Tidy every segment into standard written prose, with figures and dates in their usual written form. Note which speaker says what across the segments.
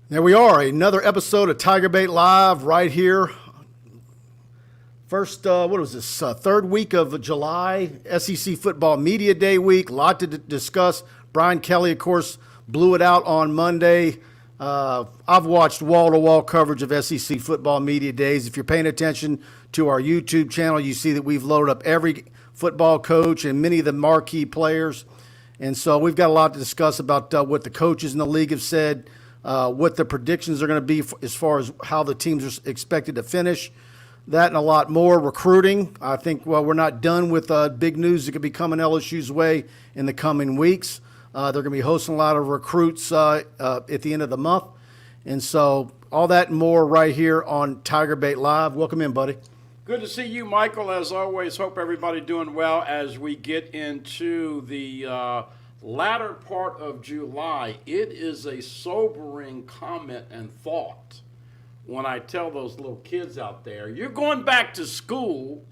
Speaker 1: There we are, another episode of TigerBait Live right here. First, what was this? Third week of July, SEC Football Media Day week. A lot to discuss. Brian Kelly, of course, blew it out on Monday. I've watched wall-to-wall coverage of SEC Football Media Days. If you're paying attention to our YouTube channel, you see that we've loaded up every football coach and many of the marquee players. And so we've got a lot to discuss about what the coaches in the league have said, what the predictions are going to be as far as how the teams are expected to finish. That and a lot more. Recruiting, I think, we're not done with big news that could be coming LSU's way in the coming weeks. They're going to be hosting a lot of recruits at the end of the month. And so all that and more right here on TigerBait Live. Welcome in, buddy.
Speaker 2: Good to see you, Michael. As always, hope everybody doing well as we get into the latter part of July. It is a sobering comment and thought when I tell those little kids out there, you're going back to school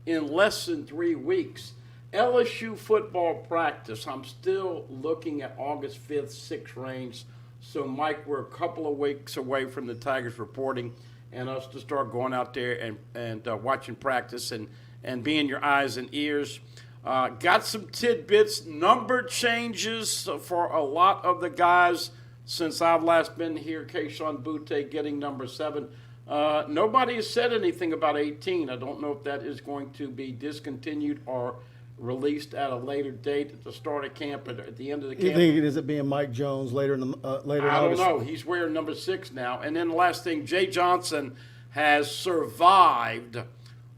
Speaker 2: in less than 3 weeks. LSU football practice, I'm still looking at August 5th, 6th range. So, Mike, we're a couple of weeks away from the Tigers reporting and us to start going out there and watching practice and being your eyes and ears. Got some tidbits, number changes for a lot of the guys since I've last been here. Keishon Butte getting number 7. Nobody has said anything about 18. I don't know if that is going to be discontinued or released at a later date at the start of camp, at the end of the camp.
Speaker 1: You think it is it being Mike Jones later in the later?
Speaker 2: I don't know. He's wearing number 6 now. And then the last thing, Jay Johnson has survived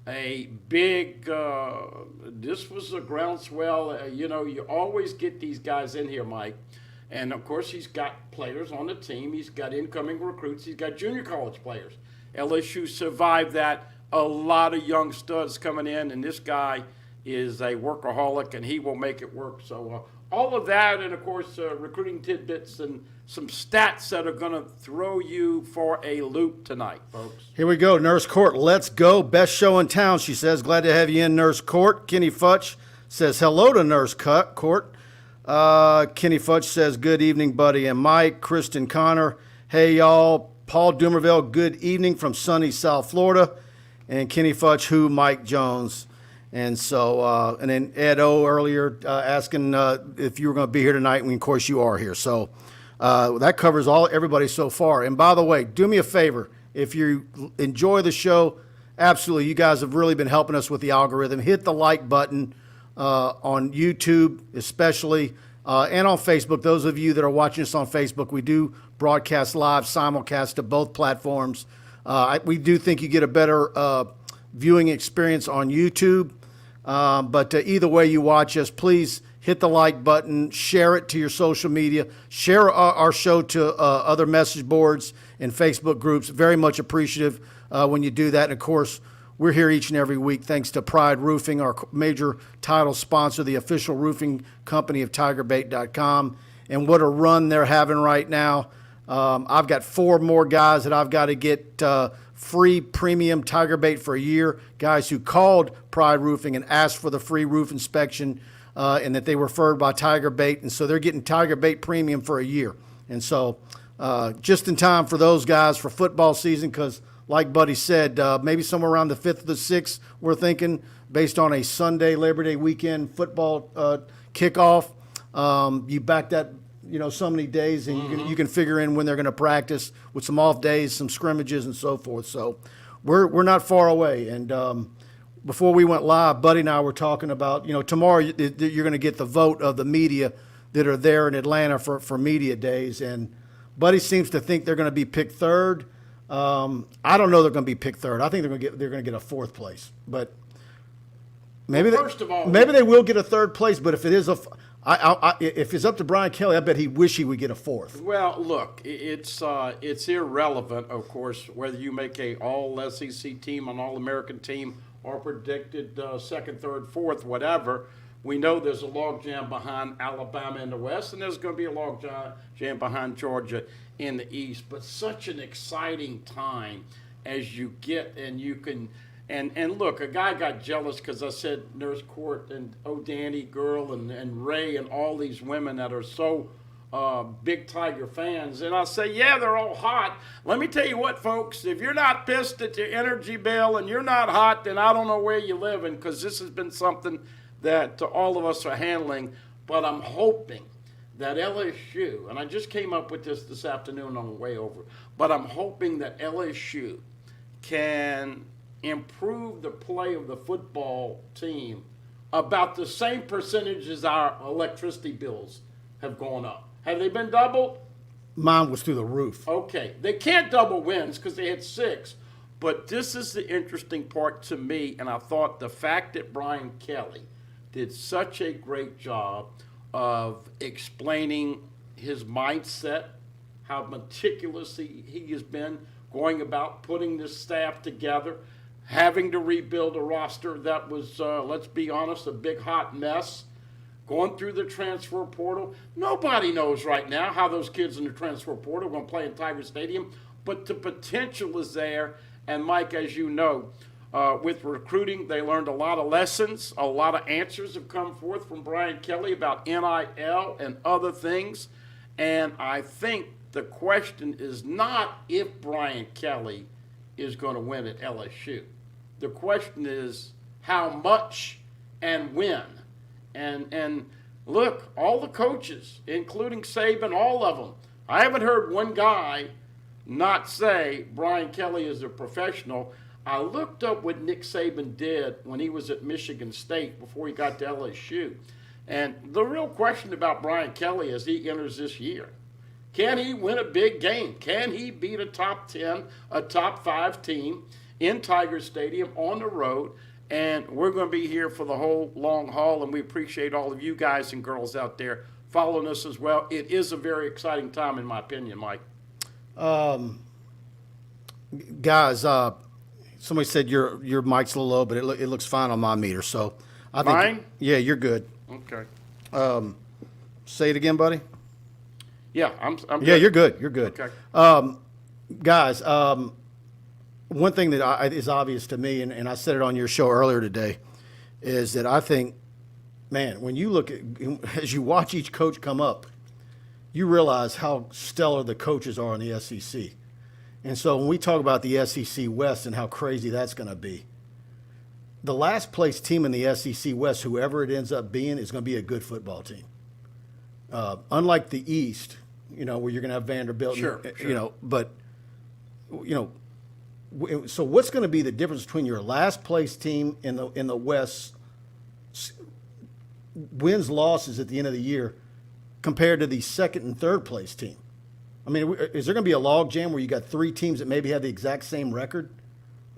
Speaker 2: a big. This was a groundswell. You always get these guys in here, Mike. And, of course, he's got players on the team. He's got incoming recruits. He's got junior college players. LSU survived that. A lot of young studs coming in, and this guy is a workaholic, and he will make it work. So all of that and, of course, recruiting tidbits and some stats that are going to throw you for a loop tonight, folks.
Speaker 1: Here we go, Nurse Court. Let's go. Best show in town, she says. Glad to have you in, Nurse Court. Kenny Futch says hello to Nurse Court. Kenny Futch says, good evening, Buddy and Mike. Kristen Connor, hey, y'all. Paul Dumerville, good evening from sunny South Florida. And Kenny Futch, who? Mike Jones. And so, and then Ed O earlier asking if you were going to be here tonight, and of course you are here. So that covers everybody so far. And by the way, do me a favor. If you enjoy the show, absolutely, you guys have really been helping us with the algorithm. Hit the like button. On YouTube especially, and on Facebook. Those of you that are watching us on Facebook, we do broadcast live, simulcast to both platforms. We do think you get a better viewing experience on YouTube. But either way you watch us, please hit the like button, share it to your social media, share our show to other message boards and Facebook groups. Very much appreciative when you do that. And, of course, we're here each and every week thanks to Pride Roofing, our major title sponsor, the official roofing company of TigerBait.com. And what a run they're having right now. I've got 4 more guys that I've got to get free premium TigerBait for a year, guys who called Pride Roofing and asked for the free roof inspection and that they were referred by TigerBait. And so they're getting TigerBait premium for a year. And so just in time for those guys for football season, because like Buddy said, maybe somewhere around the 5th or the 6th, we're thinking, based on a Sunday, Labor Day weekend football kickoff. You back that, so many days, and you can figure in when they're going to practice with some off days, some scrimmages, and so forth. So we're not far away. And before we went live, Buddy and I were talking about, tomorrow you're going to get the vote of the media that are there in Atlanta for media days. And Buddy seems to think they're going to be picked third. I don't know they're going to be picked third. I think they're going to get a 4th place, but maybe maybe they will get a 3rd place. But if it is if it's up to Brian Kelly, I bet he wish he would get a 4th.
Speaker 2: Well, look, it's irrelevant, of course, whether you make a all SEC team, an all American team, or predicted 2nd, 3rd, 4th, whatever. We know there's a logjam behind Alabama in the West, and there's going to be a logjam behind Georgia in the East. But such an exciting time as you get, and you can, and look, a guy got jealous because I said Nurse Court and Danny Girl and Ray and all these women that are so big Tiger fans. And I say, yeah, they're all hot. Let me tell you what, folks, if you're not pissed at your energy bill and you're not hot, then I don't know where you're living, because this has been something that all of us are handling. But I'm hoping that LSU, and I just came up with this afternoon on the way over, but I'm hoping that LSU can improve the play of the football team about the same percentage as our electricity bills have gone up. Have they been doubled?
Speaker 1: Mine was through the roof.
Speaker 2: Okay. They can't double wins because they had 6. But this is the interesting part to me, and I thought the fact that Brian Kelly did such a great job of explaining his mindset, how meticulous he has been going about putting this staff together, having to rebuild a roster that was, let's be honest, a big hot mess, going through the transfer portal. Nobody knows right now how those kids in the transfer portal are going to play in Tiger Stadium, but the potential is there. And Mike, as you know, with recruiting, they learned a lot of lessons. A lot of answers have come forth from Brian Kelly about NIL and other things. And I think the question is not if Brian Kelly is going to win at LSU. The question is how much and when. And look, all the coaches, including Saban, all of them, I haven't heard one guy not say Brian Kelly is a professional. I looked up what Nick Saban did when he was at Michigan State before he got to LSU. And the real question about Brian Kelly as he enters this year, can he win a big game? Can he beat a top 10, a top 5 team in Tiger Stadium on the road? And we're going to be here for the whole long haul, and we appreciate all of you guys and girls out there following us as well. It is a very exciting time, in my opinion, Mike.
Speaker 1: Guys, somebody said your mic's a little low, but it looks fine on my meter. So I think
Speaker 2: Mine?
Speaker 1: Yeah, you're good.
Speaker 2: Okay.
Speaker 1: Say it again, buddy.
Speaker 2: Yeah, I'm good.
Speaker 1: Yeah, you're good. You're good.
Speaker 2: Okay.
Speaker 1: Guys, one thing that is obvious to me, and I said it on your show earlier today, is that I think, man, when you look at, as you watch each coach come up, you realize how stellar the coaches are in the SEC. And so when we talk about the SEC West and how crazy that's going to be, the last place team in the SEC West, whoever it ends up being, is going to be a good football team. Unlike the East, where you're going to have Vanderbilt,
Speaker 2: Sure.
Speaker 1: But so what's going to be the difference between your last place team in the West, wins, losses at the end of the year, compared to the second and third place team? I mean, is there going to be a log jam where you got 3 teams that maybe have the exact same record?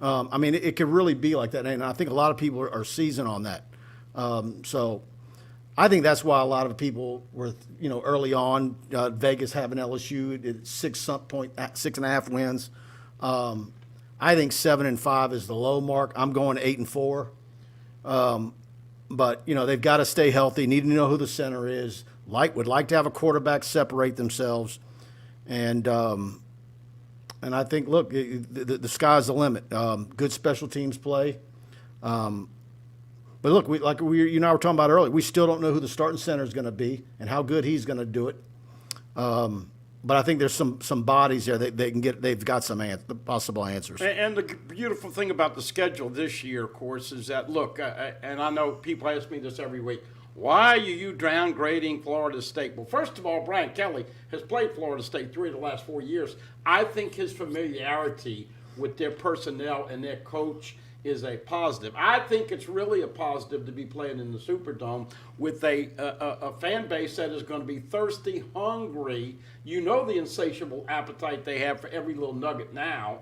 Speaker 1: I mean, it could really be like that, and I think a lot of people are seasoned on that. So I think that's why a lot of people were, early on, Vegas having LSU at 6.5 wins. I think 7-5 is the low mark. I'm going 8-4. But they've got to stay healthy. Need to know who the center is. Would like to have a quarterback separate themselves, and I think, look, the sky's the limit. Good special teams play. But look, you and I were talking about earlier, we still don't know who the starting center is going to be and how good he's going to do it. But I think there's some bodies there that they can get. They've got some possible answers.
Speaker 2: And the beautiful thing about the schedule this year, of course, is that, look, and I know people ask me this every week, why are you downgrading Florida State? Well, first of all, Brian Kelly has played Florida State 3 of the last 4 years. I think his familiarity with their personnel and their coach is a positive. I think it's really a positive to be playing in the Superdome with a fan base that is going to be thirsty, hungry. The insatiable appetite they have for every little nugget now.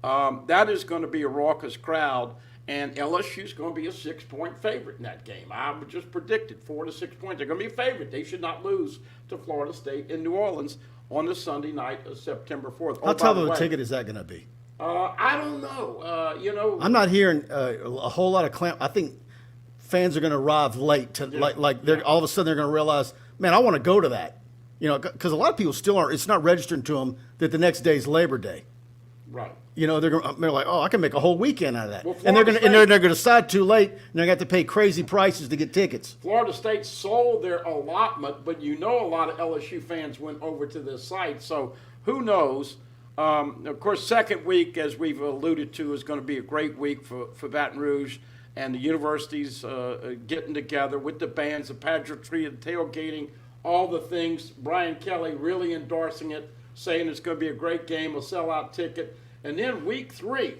Speaker 2: That is going to be a raucous crowd, and LSU is going to be a 6-point favorite in that game. I would just predict it, 4 to 6 points. They're going to be a favorite. They should not lose to Florida State in New Orleans on the Sunday night of September 4th.
Speaker 1: How tough of a ticket is that going to be?
Speaker 2: I don't know.
Speaker 1: I'm not hearing a whole lot of clamp. I think fans are going to arrive late to they're all of a sudden they're going to realize, man, I want to go to that. Because a lot of people still aren't. It's not registering to them that the next day is Labor Day.
Speaker 2: Right.
Speaker 1: You know, they're like, oh, I can make a whole weekend out of that.
Speaker 2: Well,
Speaker 1: And they're
Speaker 2: Florida
Speaker 1: gonna
Speaker 2: State-
Speaker 1: decide too late, and they're gonna have to pay crazy prices to get tickets.
Speaker 2: Florida State sold their allotment, but you know a lot of LSU fans went over to this site, so who knows? Of course, second week, as we've alluded to, is going to be a great week for Baton Rouge and the universities getting together with the bands, the pageantry, the tailgating, all the things. Brian Kelly really endorsing it, saying it's going to be a great game, a sellout ticket. And then week 3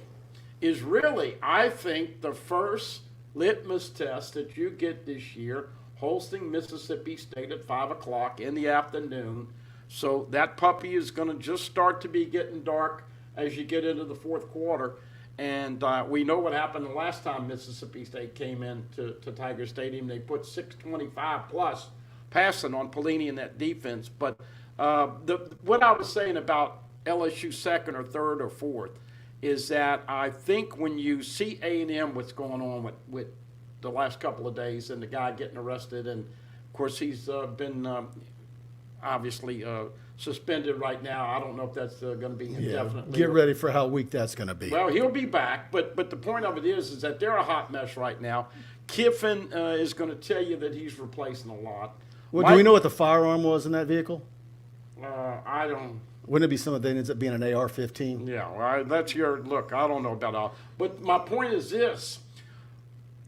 Speaker 2: is really, I think, the first litmus test that you get this year, hosting Mississippi State at 5 o'clock in the afternoon. So that puppy is going to just start to be getting dark as you get into the fourth quarter. And we know what happened the last time Mississippi State came in to Tiger Stadium. They put 625 plus passing on Pelini in that defense. But what I was saying about LSU second or third or fourth is that I think when you see A&M, what's going on with the last couple of days and the guy getting arrested, and of course he's been obviously suspended right now. I don't know if that's going to be indefinitely.
Speaker 1: Get ready for how weak that's going to be.
Speaker 2: Well, he'll be back, but the point of it is that they're a hot mess right now. Kiffin is going to tell you that he's replacing a lot.
Speaker 1: Well, do we know what the firearm was in that vehicle?
Speaker 2: I don't.
Speaker 1: Wouldn't it be something that ends up being an AR-15?
Speaker 2: Yeah, well, that's your look. I don't know about all. But my point is this.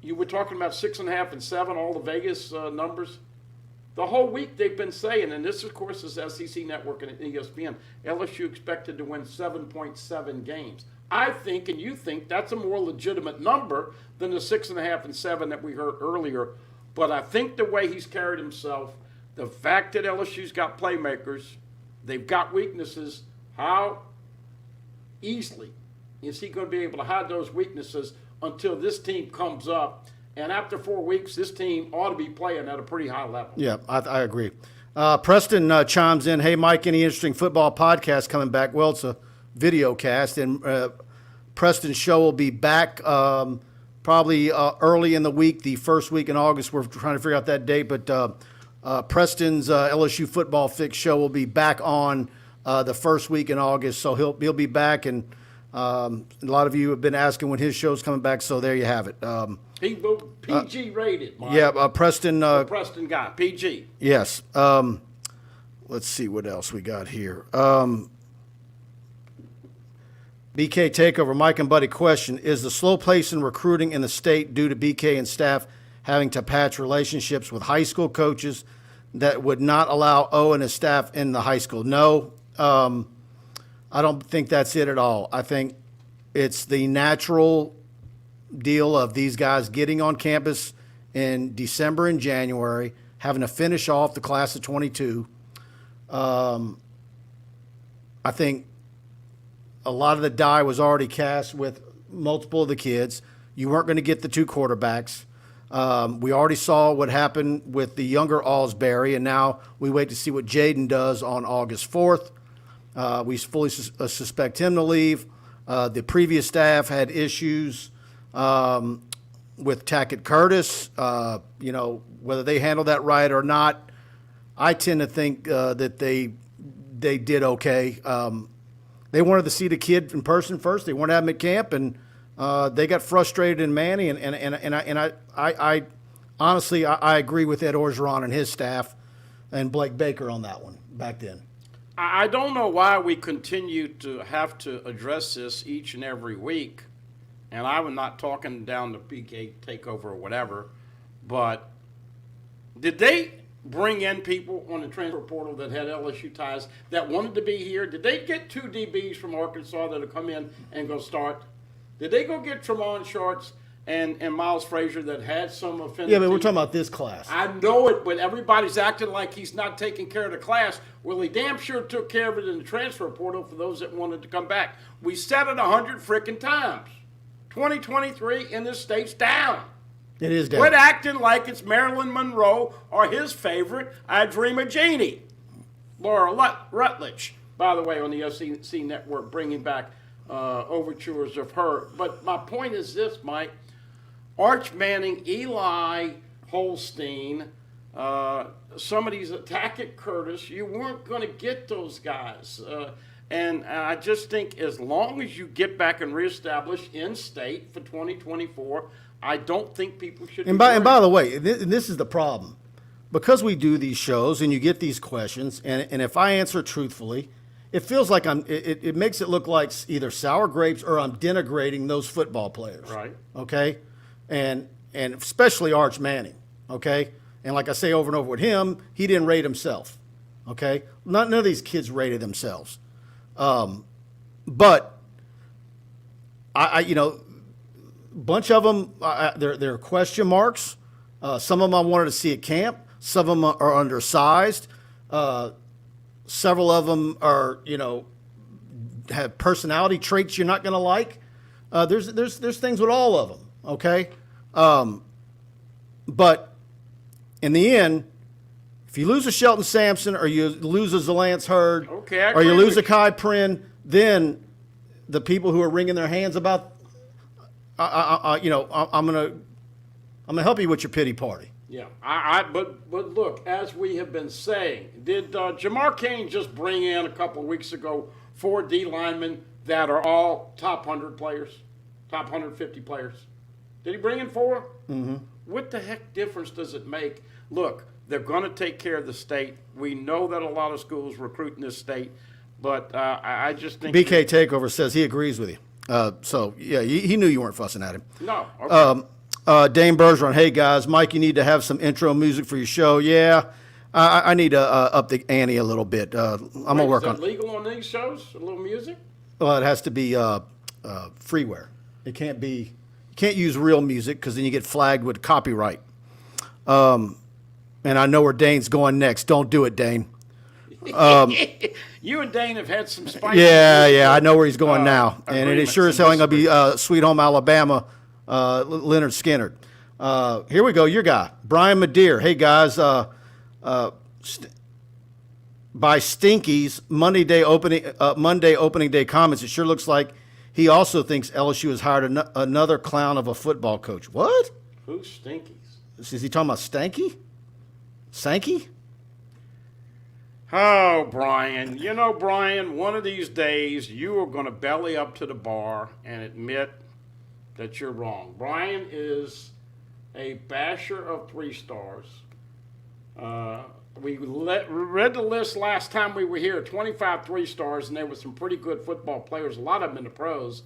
Speaker 2: You were talking about 6.5 and 7, all the Vegas numbers. The whole week they've been saying, and this, of course, is SEC Network and ESPN, LSU expected to win 7.7 games. I think, and you think, that's a more legitimate number than the 6.5 and 7 that we heard earlier. But I think the way he's carried himself, the fact that LSU's got playmakers, they've got weaknesses, how easily is he going to be able to hide those weaknesses until this team comes up? And after 4 weeks, this team ought to be playing at a pretty high level.
Speaker 1: Yeah, I agree. Preston chimes in, hey, Mike, any interesting football podcast coming back? Well, it's a video cast, and Preston's show will be back probably early in the week, the first week in August. We're trying to figure out that date, but Preston's LSU Football Fix show will be back on the first week in August, so he'll be back, and a lot of you have been asking when his show's coming back, so there you have it.
Speaker 2: He will PG rated, Mike.
Speaker 1: Yeah, Preston.
Speaker 2: Preston guy, PG.
Speaker 1: Yes. Let's see what else we got here. BK Takeover, Mike and Buddy question, is the slow pace in recruiting in the state due to BK and staff having to patch relationships with high school coaches that would not allow O and his staff in the high school? No, I don't think that's it at all. I think it's the natural deal of these guys getting on campus in December and January, having to finish off the class of 22. I think a lot of the die was already cast with multiple of the kids. You weren't going to get the 2 quarterbacks. We already saw what happened with the younger Alsbury, and now we wait to see what Jayden does on August 4th. We fully suspect him to leave. The previous staff had issues with Tackett Curtis. Whether they handled that right or not, I tend to think that they did okay. They wanted to see the kid in person first. They wanted to have him at camp, and they got frustrated in Manny. And I honestly agree with Ed Orgeron and his staff and Blake Baker on that one back then.
Speaker 2: I don't know why we continue to have to address this each and every week. And I'm not talking down the PK takeover or whatever, but did they bring in people on the transfer portal that had LSU ties that wanted to be here? Did they get 2 DBs from Arkansas that'll come in and go start? Did they go get Tremont Shorts and Miles Frazier that had some affinity?
Speaker 1: Yeah, but we're talking about this class.
Speaker 2: I know it, but everybody's acting like he's not taking care of the class. Well, he damn sure took care of it in the transfer portal for those that wanted to come back. We said it 100 frickin' times. 2023 in this state's down.
Speaker 1: It is down.
Speaker 2: Quit acting like it's Marilyn Monroe or his favorite, I Dream of Jeannie. Laura Rutledge, by the way, on the SEC Network, bringing back overtures of her. But my point is this, Mike. Arch Manning, Eli Holstein, some of these Tackett Curtis, you weren't going to get those guys. And I just think as long as you get back and reestablish in-state for 2024, I don't think people should.
Speaker 1: And by the way, this is the problem. Because we do these shows and you get these questions, and if I answer truthfully, it feels like it makes it look like either sour grapes or I'm denigrating those football players.
Speaker 2: Right.
Speaker 1: Okay? And especially Arch Manning. Okay? And like I say over and over with him, he didn't rate himself. Okay? None of these kids rated themselves. But I bunch of them, they're question marks. Some of them I wanted to see at camp. Some of them are undersized. Several of them are, have personality traits you're not going to like. There's things with all of them. Okay. But in the end, if you lose a Shelton Sampson or you lose a Zalance Hurd, or you lose a Kai Prin, then the people who are wringing their hands about, I'm gonna help you with your pity party.
Speaker 2: Yeah, but look, as we have been saying, did Jamar Cain just bring in a couple of weeks ago 4 D linemen that are all top 100 players, top 150 players? Did he bring in 4?
Speaker 1: Mm-hmm.
Speaker 2: What the heck difference does it make? Look, they're going to take care of the state. We know that a lot of schools recruit in this state, but I just think
Speaker 1: BK Takeover says he agrees with you. So yeah, he knew you weren't fussing at him.
Speaker 2: No. Okay.
Speaker 1: Dane Bergeron, hey guys, Mike, you need to have some intro music for your show. Yeah, I need to up the ante a little bit. I'm gonna work on.
Speaker 2: Is it legal on these shows? A little music?
Speaker 1: Well, it has to be freeware. It can't be. You can't use real music because then you get flagged with copyright. And I know where Dane's going next. Don't do it, Dane.
Speaker 2: You and Dane have had some spicy.
Speaker 1: Yeah, I know where he's going now, and it is sure as hell ain't gonna be
Speaker 2: disagreements.
Speaker 1: Sweet Home Alabama. Leonard Skinner. Here we go. Your guy, Brian Madeir. Hey guys, by Stinky's Monday opening day comments, it sure looks like he also thinks LSU has hired another clown of a football coach. What?
Speaker 2: Who's Stinkies?
Speaker 1: Is he talking about Stanky? Sankey?
Speaker 2: Oh, Brian. Brian, one of these days you are going to belly up to the bar and admit that you're wrong. Brian is a basher of 3 stars. We read the list last time we were here, 25 3 stars, and there were some pretty good football players, a lot of them in the pros.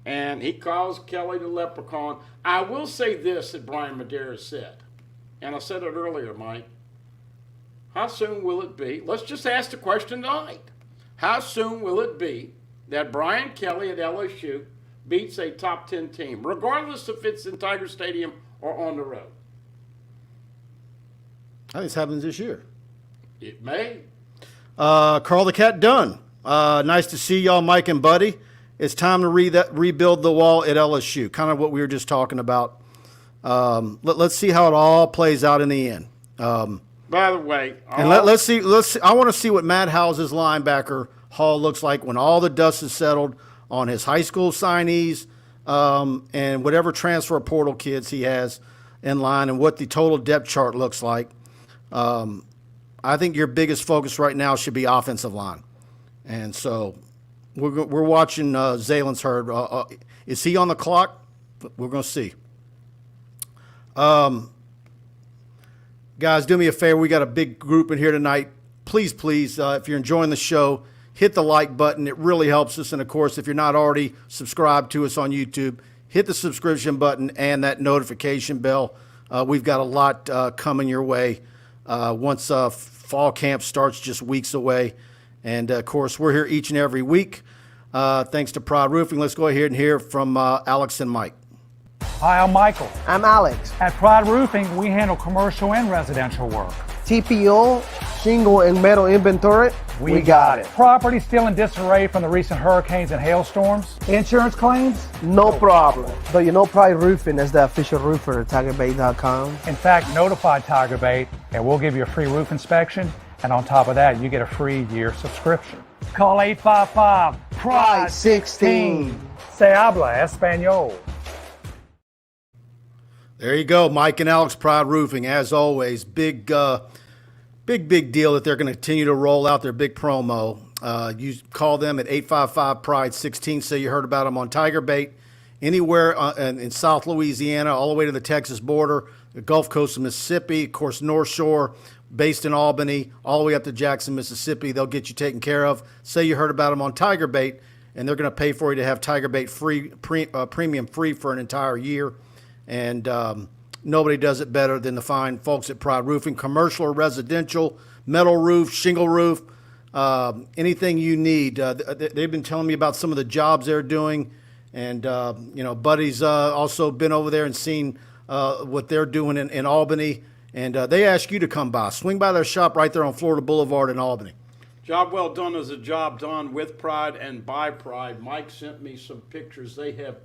Speaker 2: And he calls Kelly the leprechaun. I will say this that Brian Madeira said, and I said it earlier, Mike. How soon will it be? Let's just ask the question tonight. How soon will it be that Brian Kelly at LSU beats a top 10 team, regardless if it's in Tiger Stadium or on the road?
Speaker 1: I think this happens this year.
Speaker 2: It may.
Speaker 1: Carl the Cat Dunn. Nice to see y'all, Mike and Buddy. It's time to rebuild the wall at LSU. Kind of what we were just talking about. Let's see how it all plays out in the end.
Speaker 2: By the way,
Speaker 1: and let's see. I want to see what Matt House's linebacker haul looks like when all the dust is settled on his high school signees and whatever transfer portal kids he has in line, and what the total depth chart looks like. I think your biggest focus right now should be offensive line, and so we're watching Zalance Hurd. Is he on the clock? We're going to see. Guys, do me a favor. We got a big group in here tonight. Please, if you're enjoying the show, hit the like button. It really helps us. And, of course, if you're not already subscribed to us on YouTube, hit the subscription button and that notification bell. We've got a lot coming your way once fall camp starts just weeks away. And, of course, we're here each and every week. Thanks to Pride Roofing. Let's go ahead and hear from Alex and Mike.
Speaker 3: Hi, I'm Michael.
Speaker 4: I'm Alex.
Speaker 3: At Pride Roofing, we handle commercial and residential work.
Speaker 4: TPO, shingle, and metal inventory. We got it.
Speaker 3: Property still in disarray from the recent hurricanes and hailstorms. Insurance claims?
Speaker 4: No problem. But Pride Roofing is the official roofer at TigerBait.com.
Speaker 3: In fact, notify TigerBait, and we'll give you a free roof inspection. And on top of that, you get a free year subscription. Call 855-PRIDE-16. Se habla español.
Speaker 1: There you go, Mike and Alex, Pride Roofing. As always, big big deal that they're going to continue to roll out their big promo. You call them at 855-PRIDE-16. Say you heard about them on TigerBait. Anywhere in South Louisiana, all the way to the Texas border, the Gulf Coast of Mississippi, of course, North Shore, based in Albany, all the way up to Jackson, Mississippi. They'll get you taken care of. Say you heard about them on TigerBait, and they're going to pay for you to have TigerBait premium free for an entire year. And nobody does it better than the fine folks at Pride Roofing, commercial or residential, metal roof, shingle roof, anything you need. They've been telling me about some of the jobs they're doing. And, Buddy's also been over there and seen what they're doing in Albany. And they ask you to come by. Swing by their shop right there on Florida Boulevard in Albany.
Speaker 2: Job well done is a job done with pride and by pride. Mike sent me some pictures. They have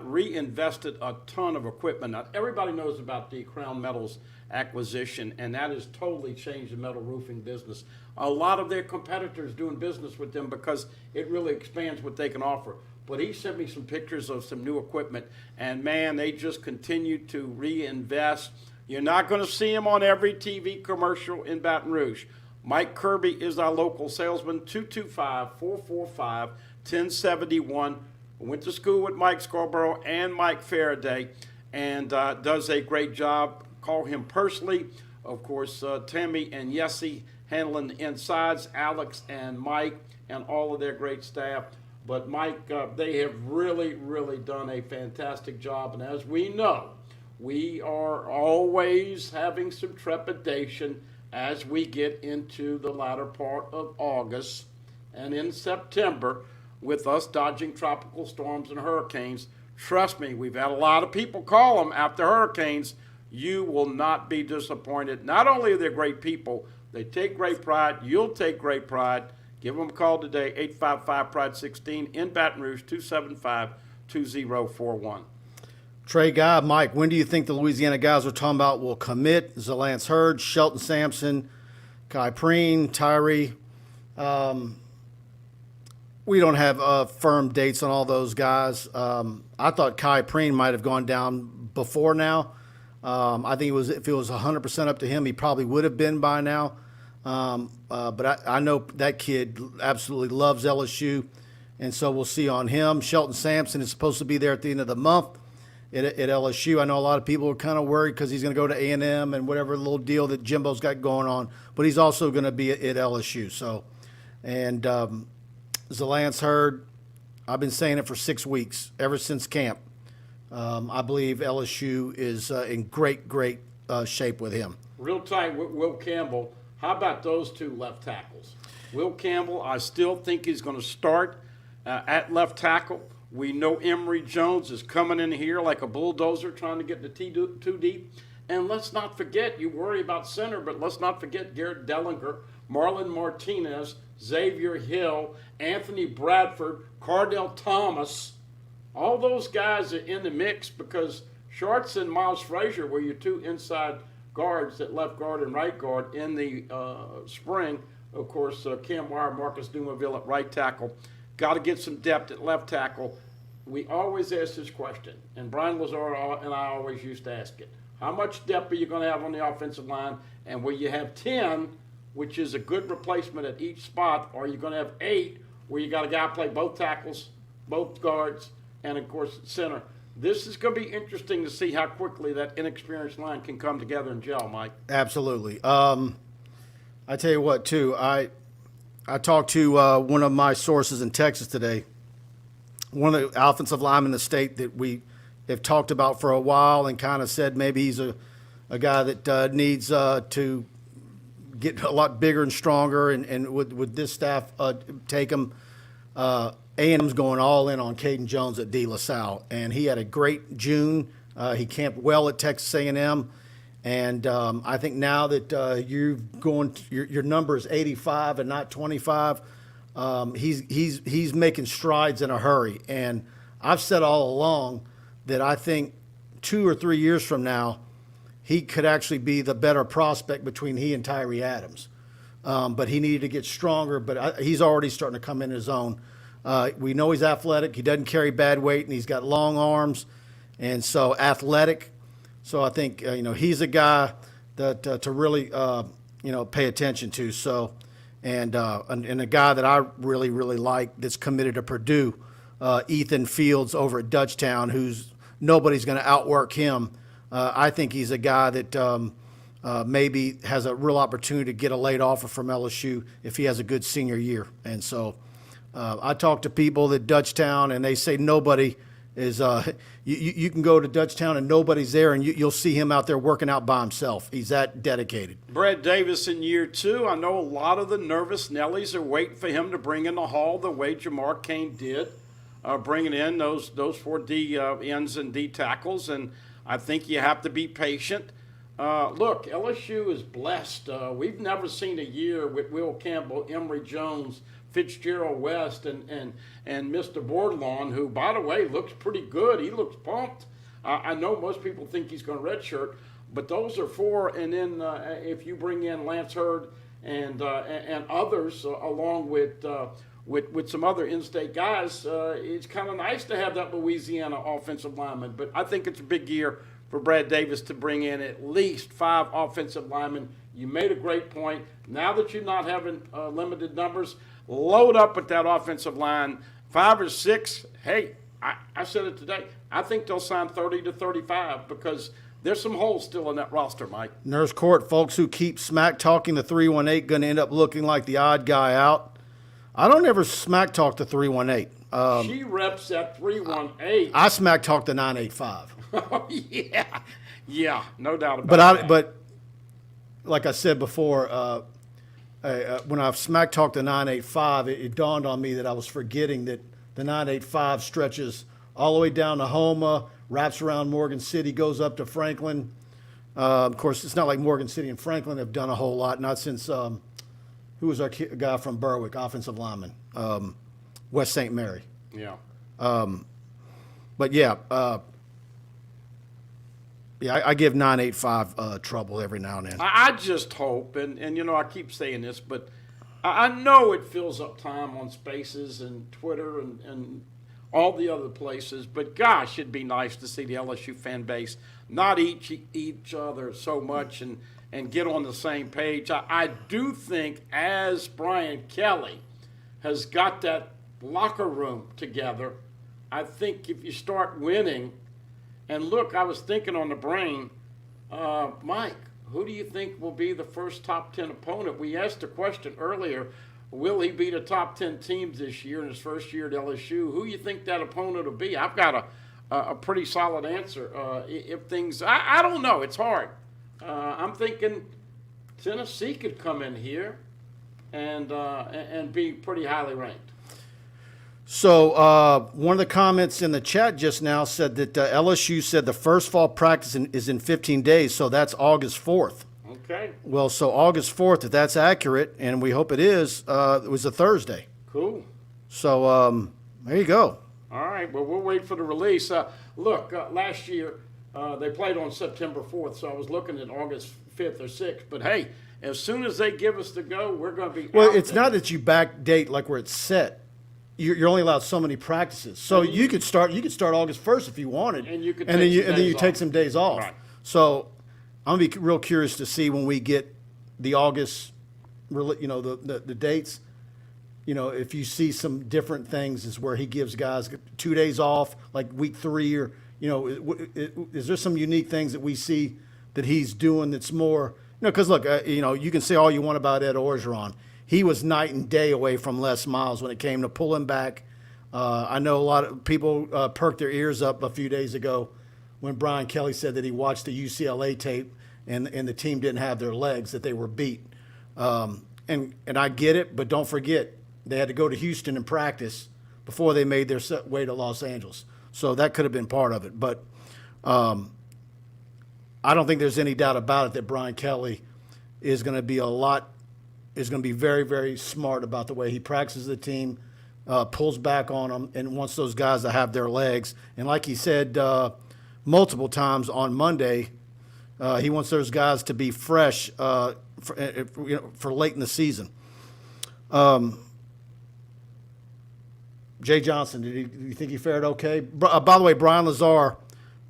Speaker 2: reinvested a ton of equipment. Now, everybody knows about the Crown Metals acquisition, and that has totally changed the metal roofing business. A lot of their competitors doing business with them because it really expands what they can offer. But he sent me some pictures of some new equipment, and man, they just continue to reinvest. You're not going to see him on every TV commercial in Baton Rouge. Mike Kirby is our local salesman, 225-445-1071. Went to school with Mike Scarborough and Mike Faraday, and does a great job. Call him personally. Of course, Tammy and Yessie handling the insides, Alex and Mike and all of their great staff. But Mike, they have really, really done a fantastic job. And as we know, we are always having some trepidation as we get into the latter part of August and in September with us dodging tropical storms and hurricanes. Trust me, we've had a lot of people call them after hurricanes. You will not be disappointed. Not only are they great people, they take great pride. You'll take great pride. Give them a call today, 855-PRIDE-16 in Baton Rouge, 275-2041.
Speaker 1: Trey Guy, Mike, when do you think the Louisiana guys we're talking about will commit? Zalance Hurd, Shelton Sampson, Kai Preen, Tyree. We don't have firm dates on all those guys. I thought Kai Preen might have gone down before now. I think if it was 100% up to him, he probably would have been by now. But I know that kid absolutely loves LSU, and so we'll see on him. Shelton Sampson is supposed to be there at the end of the month at LSU. I know a lot of people are kind of worried because he's going to go to A&M and whatever little deal that Jimbo's got going on, but he's also going to be at LSU. So, and Zalance Hurd, I've been saying it for 6 weeks, ever since camp. I believe LSU is in great shape with him.
Speaker 2: Real tight with Will Campbell. How about those two left tackles? Will Campbell, I still think he's going to start at left tackle. We know Emory Jones is coming in here like a bulldozer trying to get the too deep. And let's not forget, you worry about center, but let's not forget Garrett Dellinger, Marlon Martinez, Xavier Hill, Anthony Bradford, Cardell Thomas. All those guys are in the mix because Shorts and Miles Frazier were your two inside guards at left guard and right guard in the spring. Of course, Cam Wire, Marcus Dumaville at right tackle. Got to get some depth at left tackle. We always ask this question, and Brian Lazar and I always used to ask it. How much depth are you going to have on the offensive line? And will you have 10, which is a good replacement at each spot, or are you going to have 8, where you got a guy play both tackles, both guards, and, of course, center? This is going to be interesting to see how quickly that inexperienced line can come together and gel, Mike.
Speaker 1: Absolutely. I tell you what, too, I talked to one of my sources in Texas today, one of the offensive linemen in the state that we have talked about for a while and kind of said maybe he's a guy that needs to get a lot bigger and stronger, and with this staff take him. A&M's going all in on Caden Jones at De La Salle, and he had a great June. He camped well at Texas A&M, and I think now that your number is 85 and not 25, he's making strides in a hurry. And I've said all along that I think 2 or 3 years from now, he could actually be the better prospect between he and Tyree Adams. But he needed to get stronger, but he's already starting to come in his own. We know he's athletic. He doesn't carry bad weight, and he's got long arms, and so athletic. So I think he's a guy that to really pay attention to. So, and a guy that I really, really like that's committed to Purdue, Ethan Fields over at Dutchtown, who's nobody's going to outwork him. I think he's a guy that maybe has a real opportunity to get a late offer from LSU if he has a good senior year. And so I talk to people at Dutchtown, and they say nobody is you can go to Dutchtown and nobody's there, and you'll see him out there working out by himself. He's that dedicated.
Speaker 2: Brad Davis in year 2. I know a lot of the nervous Nellies are waiting for him to bring in the Hall the way Jamar Cain did, bringing in those 4 D ends and D tackles, and I think you have to be patient. Look, LSU is blessed. We've never seen a year with Will Campbell, Emory Jones, Fitzgerald West, and Mr. Bordelon, who, by the way, looks pretty good. He looks pumped. I know most people think he's going to redshirt, but those are 4. And then if you bring in Lance Hurd and others along with some other in-state guys, it's kind of nice to have that Louisiana offensive lineman. But I think it's a big year for Brad Davis to bring in at least 5 offensive linemen. You made a great point. Now that you're not having limited numbers, load up with that offensive line. 5 or 6, hey, I said it today. I think they'll sign 30 to 35 because there's some holes still in that roster, Mike.
Speaker 1: Nurse Court, folks who keep smack talking the 318 going to end up looking like the odd guy out. I don't ever smack talk the 318.
Speaker 2: She reps at 318.
Speaker 1: I smack talk the 985.
Speaker 2: Oh, yeah, no doubt about that.
Speaker 1: But like I said before, when I smack talked the 985, it dawned on me that I was forgetting that the 985 stretches all the way down to Houma, wraps around Morgan City, goes up to Franklin. Of course, it's not like Morgan City and Franklin have done a whole lot, not since who was our guy from Berwick, offensive lineman, West St. Mary.
Speaker 2: Yeah.
Speaker 1: But yeah, I give 985 trouble every now and then.
Speaker 2: I just hope, and I keep saying this, but I know it fills up time on Spaces and Twitter and all the other places, but gosh, it'd be nice to see the LSU fan base not each other so much and get on the same page. I do think as Brian Kelly has got that locker room together, I think if you start winning, and look, I was thinking on the brain, Mike, who do you think will be the first top 10 opponent? We asked a question earlier, will he beat a top 10 teams this year in his first year at LSU? Who do you think that opponent will be? I've got a pretty solid answer. If things, I don't know, it's hard. I'm thinking Tennessee could come in here and be pretty highly ranked.
Speaker 1: So one of the comments in the chat just now said that LSU said the first fall practice is in 15 days, so that's August 4th.
Speaker 2: Okay.
Speaker 1: Well, so August 4th, if that's accurate, and we hope it is, it was a Thursday.
Speaker 2: Cool.
Speaker 1: So there you go.
Speaker 2: All right, well, we'll wait for the release. Look, last year they played on September 4th, so I was looking at August 5th or 6th. But, hey, as soon as they give us the go, we're going to be
Speaker 1: Well,
Speaker 2: out
Speaker 1: it's
Speaker 2: there.
Speaker 1: not that you backdate like where it's set. You're only allowed so many practices. So you could start August 1st if you wanted.
Speaker 2: And you could
Speaker 1: then
Speaker 2: take
Speaker 1: you
Speaker 2: some
Speaker 1: and then you
Speaker 2: days
Speaker 1: take
Speaker 2: off.
Speaker 1: some days off.
Speaker 2: Right.
Speaker 1: So I'm going to be real curious to see when we get the August, the dates. If you see some different things is where he gives guys 2 days off, like week 3, or, is there some unique things that we see that he's doing that's more, because look, you can say all you want about Ed Orgeron. He was night and day away from Les Miles when it came to pulling back. I know a lot of people perked their ears up a few days ago when Brian Kelly said that he watched the UCLA tape and the team didn't have their legs, that they were beat. And I get it, but don't forget, they had to go to Houston and practice before they made their way to Los Angeles. So that could have been part of it. But I don't think there's any doubt about it that Brian Kelly is going to be very, very smart about the way he practices the team, pulls back on them, and wants those guys to have their legs. And like he said multiple times on Monday, he wants those guys to be fresh for late in the season. Jay Johnson, do you think he fared okay? By the way, Brian Lazar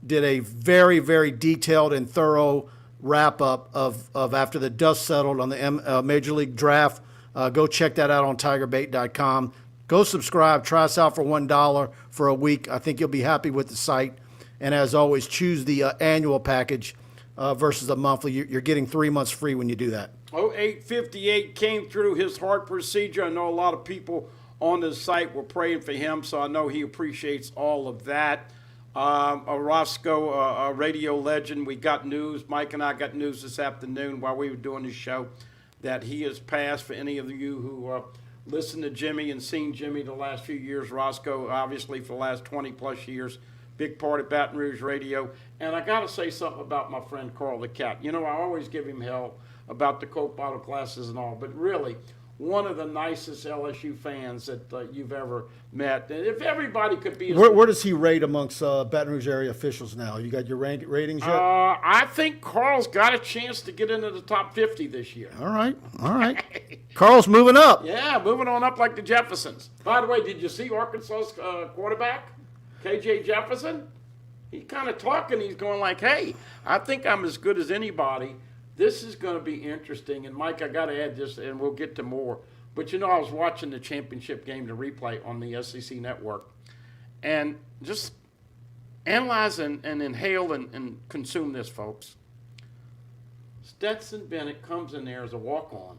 Speaker 1: did a very, very detailed and thorough wrap-up of after the dust settled on the Major League Draft. Go check that out on TigerBait.com. Go subscribe. Try us out for $1 for a week. I think you'll be happy with the site. And as always, choose the annual package versus the monthly. You're getting 3 months free when you do that.
Speaker 2: 0858 came through his heart procedure. I know a lot of people on the site were praying for him, so I know he appreciates all of that. Roscoe, a radio legend, we got news. Mike and I got news this afternoon while we were doing the show that he has passed. For any of you who listened to Jimmy and seen Jimmy the last few years, Roscoe, obviously for the last 20-plus years, big part of Baton Rouge radio. And I got to say something about my friend Carl the Cat. You know, I always give him hell about the Coke bottle glasses and all, but really, one of the nicest LSU fans that you've ever met. And if everybody could be...
Speaker 1: Where does he rate amongst Baton Rouge area officials now? You got your ratings yet?
Speaker 2: I think Carl's got a chance to get into the top 50 this year.
Speaker 1: All right. Carl's moving up.
Speaker 2: Yeah, moving on up like the Jeffersons. By the way, did you see Arkansas's quarterback, KJ Jefferson? He's kind of talking. He's going like, hey, I think I'm as good as anybody. This is going to be interesting. And, Mike, I got to add this, and we'll get to more. But, you know, I was watching the championship game, the replay on the SEC network, and just analyze and inhale and consume this, folks. Stetson Bennett comes in there as a walk-on,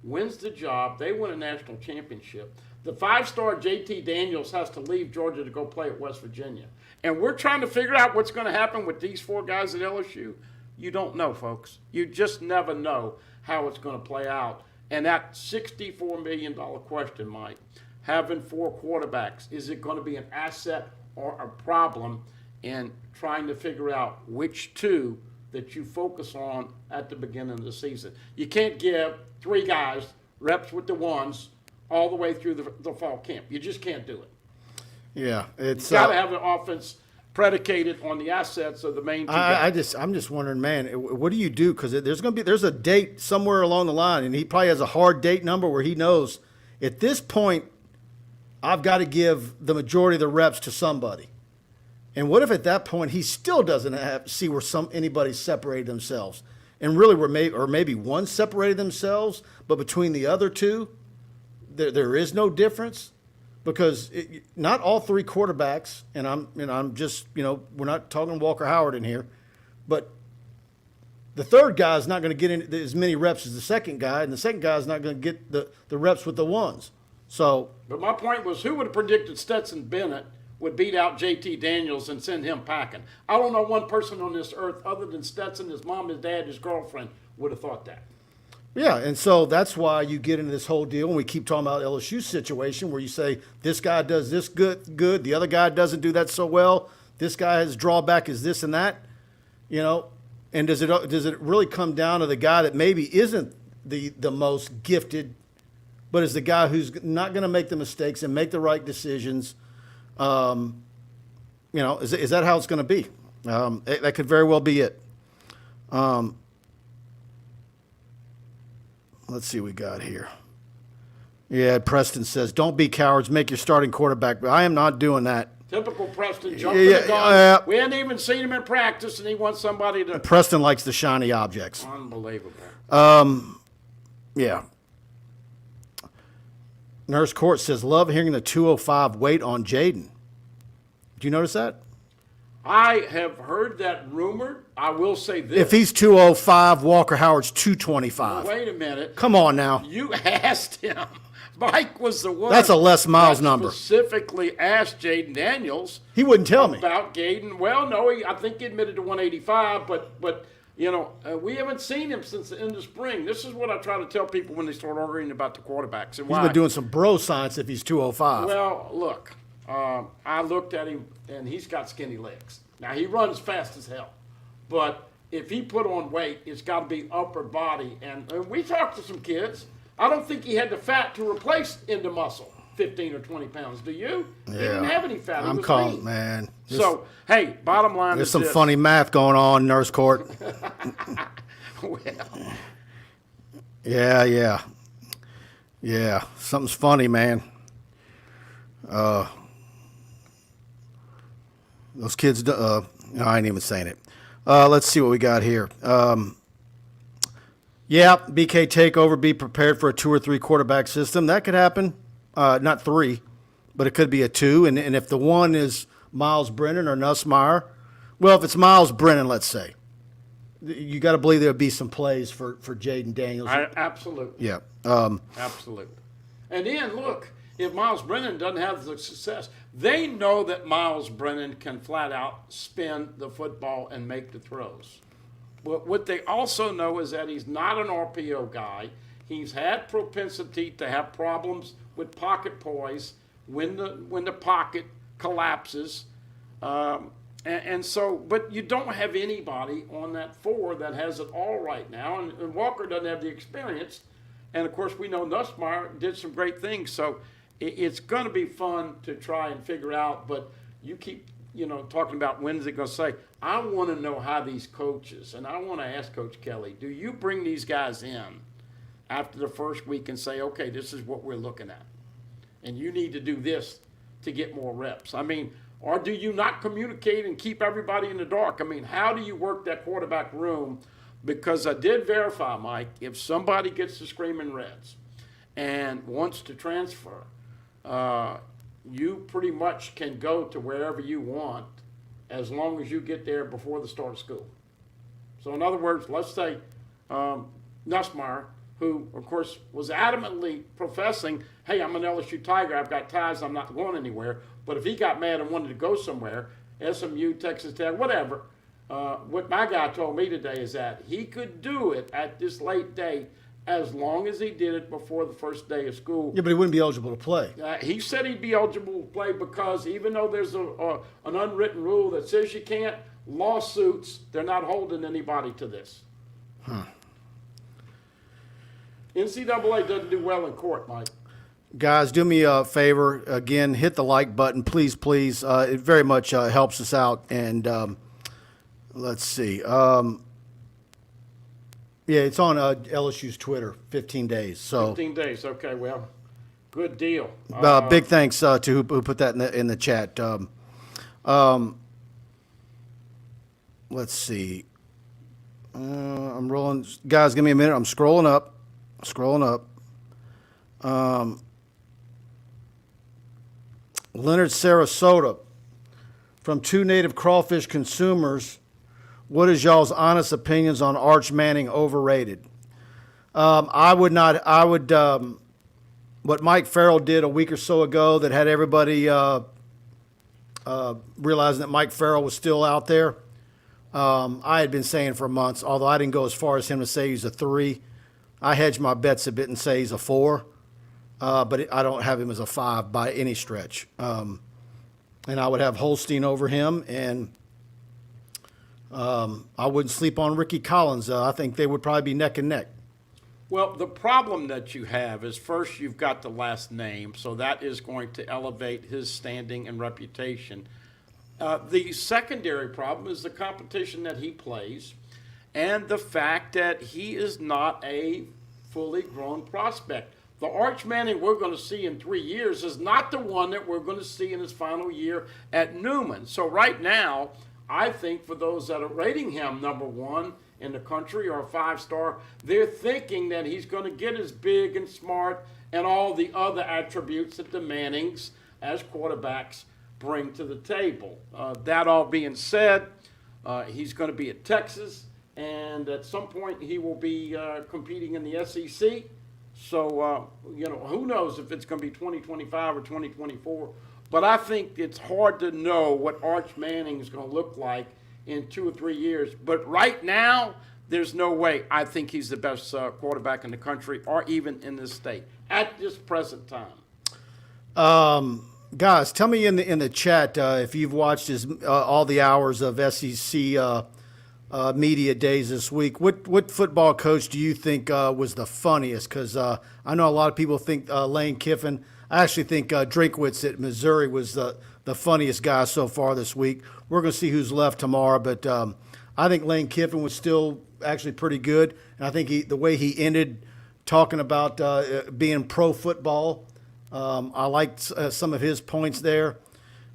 Speaker 2: wins the job. They win a national championship. The 5-star Jayden Daniels has to leave Georgia to go play at West Virginia. And we're trying to figure out what's going to happen with these 4 guys at LSU. You don't know, folks. You just never know how it's going to play out. And that $64 million question, Mike, having 4 quarterbacks, is it going to be an asset or a problem in trying to figure out which 2 that you focus on at the beginning of the season? You can't give 3 guys reps with the ones all the way through the fall camp. You just can't do it.
Speaker 1: Yeah, it's
Speaker 2: got to have an offense predicated on the assets of the main 2 guys.
Speaker 1: I'm just wondering, man, what do you do? Because there's a date somewhere along the line, and he probably has a hard date number where he knows at this point I've got to give the majority of the reps to somebody. And what if at that point he still doesn't see where anybody separated themselves, and really maybe one separated themselves, but between the other 2, there is no difference. Because not all 3 quarterbacks, and I'm just, we're not talking Walker Howard in here, but the 3rd guy is not going to get in as many reps as the 2nd guy, and the 2nd guy is not going to get the reps with the ones. So,
Speaker 2: but my point was, who would have predicted Stetson Bennett would beat out Jayden Daniels and send him packing? I don't know one person on this earth other than Stetson, his mom, his dad, his girlfriend would have thought that.
Speaker 1: Yeah, and so that's why you get into this whole deal, and we keep talking about LSU's situation where you say this guy does this good, the other guy doesn't do that so well, this guy has drawback is this and that, and does it really come down to the guy that maybe isn't the most gifted, but is the guy who's not going to make the mistakes and make the right decisions? Is that how it's going to be? That could very well be it. Let's see what we got here. Yeah, Preston says, don't be cowards, make your starting quarterback. But I am not doing that.
Speaker 2: Typical Preston, jumping the gun. We hadn't even seen him in practice, and he wants somebody to...
Speaker 1: Preston likes the shiny objects.
Speaker 2: Unbelievable.
Speaker 1: Yeah. Nurse Court says, love hearing the 205 weight on Jayden. Do you notice that?
Speaker 2: I have heard that rumored. I will say this.
Speaker 1: If he's 205, Walker Howard's 225.
Speaker 2: Wait a minute.
Speaker 1: Come on now.
Speaker 2: You asked him. Mike was the one.
Speaker 1: That's a Les Miles number.
Speaker 2: Specifically asked Jayden Daniels.
Speaker 1: He wouldn't tell me.
Speaker 2: About Jayden. Well, no, I think he admitted to 185, but we haven't seen him since the end of spring. This is what I try to tell people when they start arguing about the quarterbacks. And
Speaker 1: he's been doing some bro science if he's 205.
Speaker 2: Well, look. I looked at him, and he's got skinny legs. Now, he runs fast as hell. But if he put on weight, it's got to be upper body. And we talked to some kids. I don't think he had the fat to replace into muscle, 15 or 20 pounds. Do you?
Speaker 1: Yeah.
Speaker 2: He didn't have any fat.
Speaker 1: I'm calm, man.
Speaker 2: So, hey, bottom line
Speaker 1: there's
Speaker 2: is
Speaker 1: some
Speaker 2: this.
Speaker 1: funny math going on, Nurse Court.
Speaker 2: Well.
Speaker 1: Yeah. Something's funny, man. Those kids, I ain't even saying it. Let's see what we got here. Yeah, BK takeover, be prepared for a 2 or 3 quarterback system. That could happen. Not 3, but it could be a 2. And if the one is Miles Brennan or Nussmeier, well, if it's Miles Brennan, let's say, you got to believe there would be some plays for Jayden Daniels.
Speaker 2: Absolutely.
Speaker 1: Yeah.
Speaker 2: Absolutely. And then, look, if Miles Brennan doesn't have the success, they know that Miles Brennan can flat out spin the football and make the throws. But what they also know is that he's not an RPO guy. He's had propensity to have problems with pocket poise when the pocket collapses. And so, but you don't have anybody on that 4 that has it all right now. And Walker doesn't have the experience. And, of course, we know Nussmeier did some great things. So it's going to be fun to try and figure out. But you keep, talking about when's it going to say. I want to know how these coaches, and I want to ask Coach Kelly, do you bring these guys in after the first week and say, okay, this is what we're looking at, and you need to do this to get more reps? I mean, or do you not communicate and keep everybody in the dark? I mean, how do you work that quarterback room? Because I did verify, Mike, if somebody gets the screaming Reds and wants to transfer, you pretty much can go to wherever you want as long as you get there before the start of school. So in other words, let's say Nussmeier, who, of course, was adamantly professing, hey, I'm an LSU Tiger, I've got ties, I'm not going anywhere. But if he got mad and wanted to go somewhere, SMU, Texas Tech, whatever, what my guy told me today is that he could do it at this late date as long as he did it before the first day of school.
Speaker 1: Yeah, but he wouldn't be eligible to play.
Speaker 2: He said he'd be eligible to play because even though there's an unwritten rule that says you can't, lawsuits, they're not holding anybody to this. NCAA doesn't do well in court, Mike.
Speaker 1: Guys, do me a favor. Again, hit the like button, please, please. It very much helps us out. And let's see. Yeah, it's on LSU's Twitter, 15 days. So
Speaker 2: 15 days. Okay, well, good deal.
Speaker 1: big thanks to who put that in the chat. Let's see. I'm rolling. Guys, give me a minute. I'm scrolling up. Leonard Sarasota, from 2 native crawfish consumers, what is y'all's honest opinions on Arch Manning overrated? What Mike Farrell did a week or so ago that had everybody realizing that Mike Farrell was still out there. I had been saying for months, although I didn't go as far as him to say he's a 3. I hedge my bets a bit and say he's a 4. But I don't have him as a 5 by any stretch. And I would have Holstein over him, and I wouldn't sleep on Ricky Collins. I think they would probably be neck and neck.
Speaker 2: Well, the problem that you have is first you've got the last name, so that is going to elevate his standing and reputation. The secondary problem is the competition that he plays and the fact that he is not a fully grown prospect. The Arch Manning we're going to see in 3 years is not the one that we're going to see in his final year at Newman. So right now, I think for those that are rating him number 1 in the country or a 5-star, they're thinking that he's going to get as big and smart and all the other attributes that the Mannings as quarterbacks bring to the table. That all being said, he's going to be at Texas, and at some point he will be competing in the SEC. So, who knows if it's going to be 2025 or 2024. But I think it's hard to know what Arch Manning is going to look like in 2 or 3 years. But right now, there's no way I think he's the best quarterback in the country or even in this state at this present time.
Speaker 1: Guys, tell me in the chat if you've watched all the hours of SEC media days this week. What football coach do you think was the funniest? Because I know a lot of people think Lane Kiffin. I actually think Drinkwitz at Missouri was the funniest guy so far this week. We're going to see who's left tomorrow, but I think Lane Kiffin was still actually pretty good. And I think the way he ended talking about being pro football, I liked some of his points there.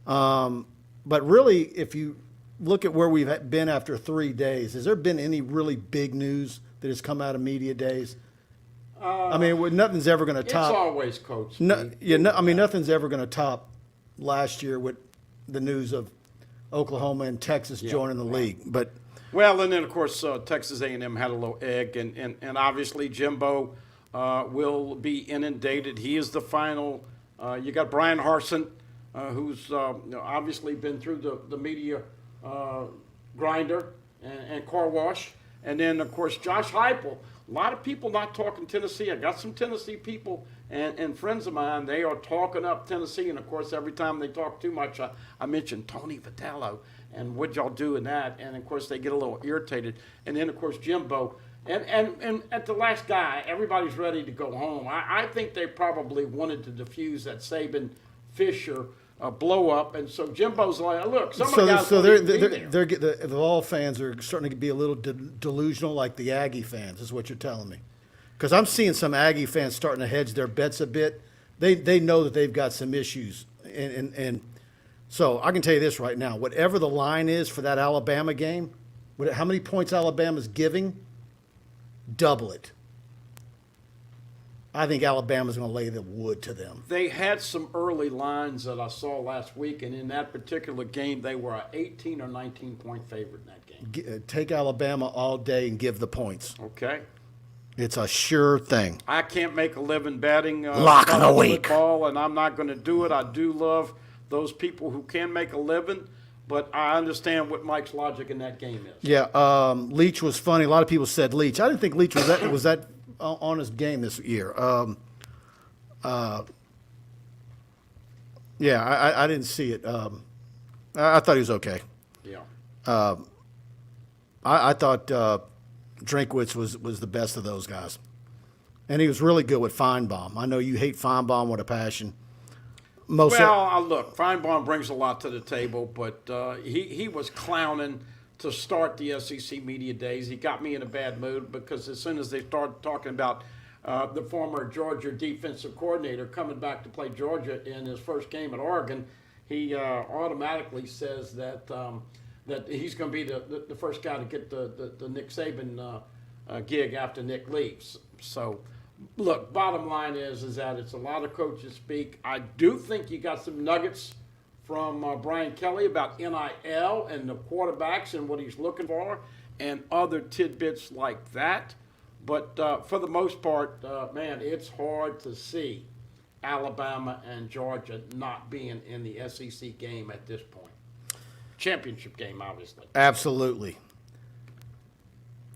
Speaker 1: But really, if you look at where we've been after 3 days, has there been any really big news that has come out of media days? I mean, nothing's ever going to top.
Speaker 2: It's always Coach.
Speaker 1: Nothing's ever going to top last year with the news of Oklahoma and Texas joining the league. But
Speaker 2: well, and then of course Texas A&M had a little egg, and obviously Jimbo will be inundated. He is the final. You got Brian Harsin, who's obviously been through the media grinder and car wash, and then of course Josh Heupel. A lot of people not talking Tennessee. I got some Tennessee people and friends of mine. They are talking up Tennessee, and of course, every time they talk too much, I mention Tony Vitello and what y'all do in that, and of course they get a little irritated. And then of course Jimbo, and at the last guy, everybody's ready to go home. I think they probably wanted to diffuse that Saban Fisher blow up, and so Jimbo's like, look, some of the guys
Speaker 1: the Vol fans are starting to be a little delusional, like the Aggie fans, is what you're telling me. Because I'm seeing some Aggie fans starting to hedge their bets a bit. They know that they've got some issues, and so I can tell you this right now: whatever the line is for that Alabama game, how many points Alabama's giving, double it. I think Alabama's going to lay the wood to them.
Speaker 2: They had some early lines that I saw last week, and in that particular game, they were an 18 or 19-point favorite in that game.
Speaker 1: Take Alabama all day and give the points.
Speaker 2: Okay.
Speaker 1: It's a sure thing.
Speaker 2: I can't make a living betting
Speaker 1: lock of the week
Speaker 2: football, and I'm not going to do it. I do love those people who can make a living, but I understand what Mike's logic in that game is.
Speaker 1: Yeah, Leach was funny. A lot of people said Leach. I didn't think Leach was that on his game this year. I didn't see it. I thought he was okay.
Speaker 2: Yeah.
Speaker 1: I thought Drinkwitz was the best of those guys. And he was really good with Feinbaum. I know you hate Feinbaum with a passion.
Speaker 2: Look, Feinbaum brings a lot to the table, but he was clowning to start the SEC media days. He got me in a bad mood because as soon as they started talking about the former Georgia defensive coordinator coming back to play Georgia in his first game at Oregon, he automatically says that he's going to be the first guy to get the Nick Saban gig after Nick leaves. So, look, bottom line is that it's a lot of coaches speak. I do think you got some nuggets from Brian Kelly about NIL and the quarterbacks and what he's looking for and other tidbits like that. But for the most part, man, it's hard to see Alabama and Georgia not being in the SEC game at this point. Championship game, obviously.
Speaker 1: Absolutely.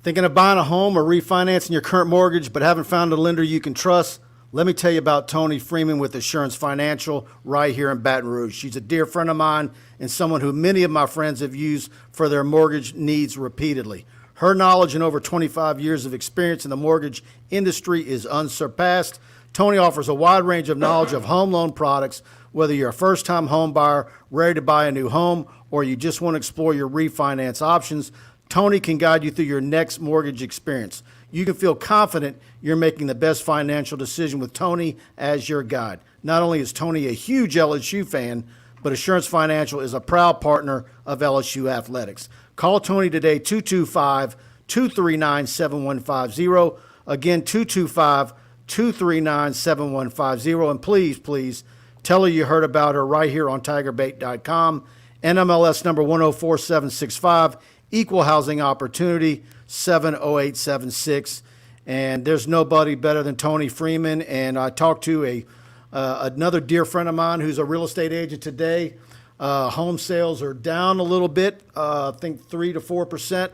Speaker 1: Thinking of buying a home or refinancing your current mortgage but haven't found a lender you can trust? Let me tell you about Tony Freeman with Assurance Financial right here in Baton Rouge. She's a dear friend of mine and someone who many of my friends have used for their mortgage needs repeatedly. Her knowledge and over 25 years of experience in the mortgage industry is unsurpassed. Tony offers a wide range of knowledge of home loan products, whether you're a first-time home buyer ready to buy a new home or you just want to explore your refinance options. Tony can guide you through your next mortgage experience. You can feel confident you're making the best financial decision with Tony as your guide. Not only is Tony a huge LSU fan, but Assurance Financial is a proud partner of LSU Athletics. Call Tony today, 225-239-7150. Again, 225-239-7150. And please, tell her you heard about her right here on TigerBait.com. NMLS number 104765. Equal housing opportunity, 70876. And there's nobody better than Tony Freeman. And I talked to another dear friend of mine who's a real estate agent today. Home sales are down a little bit, I think 3 to 4%.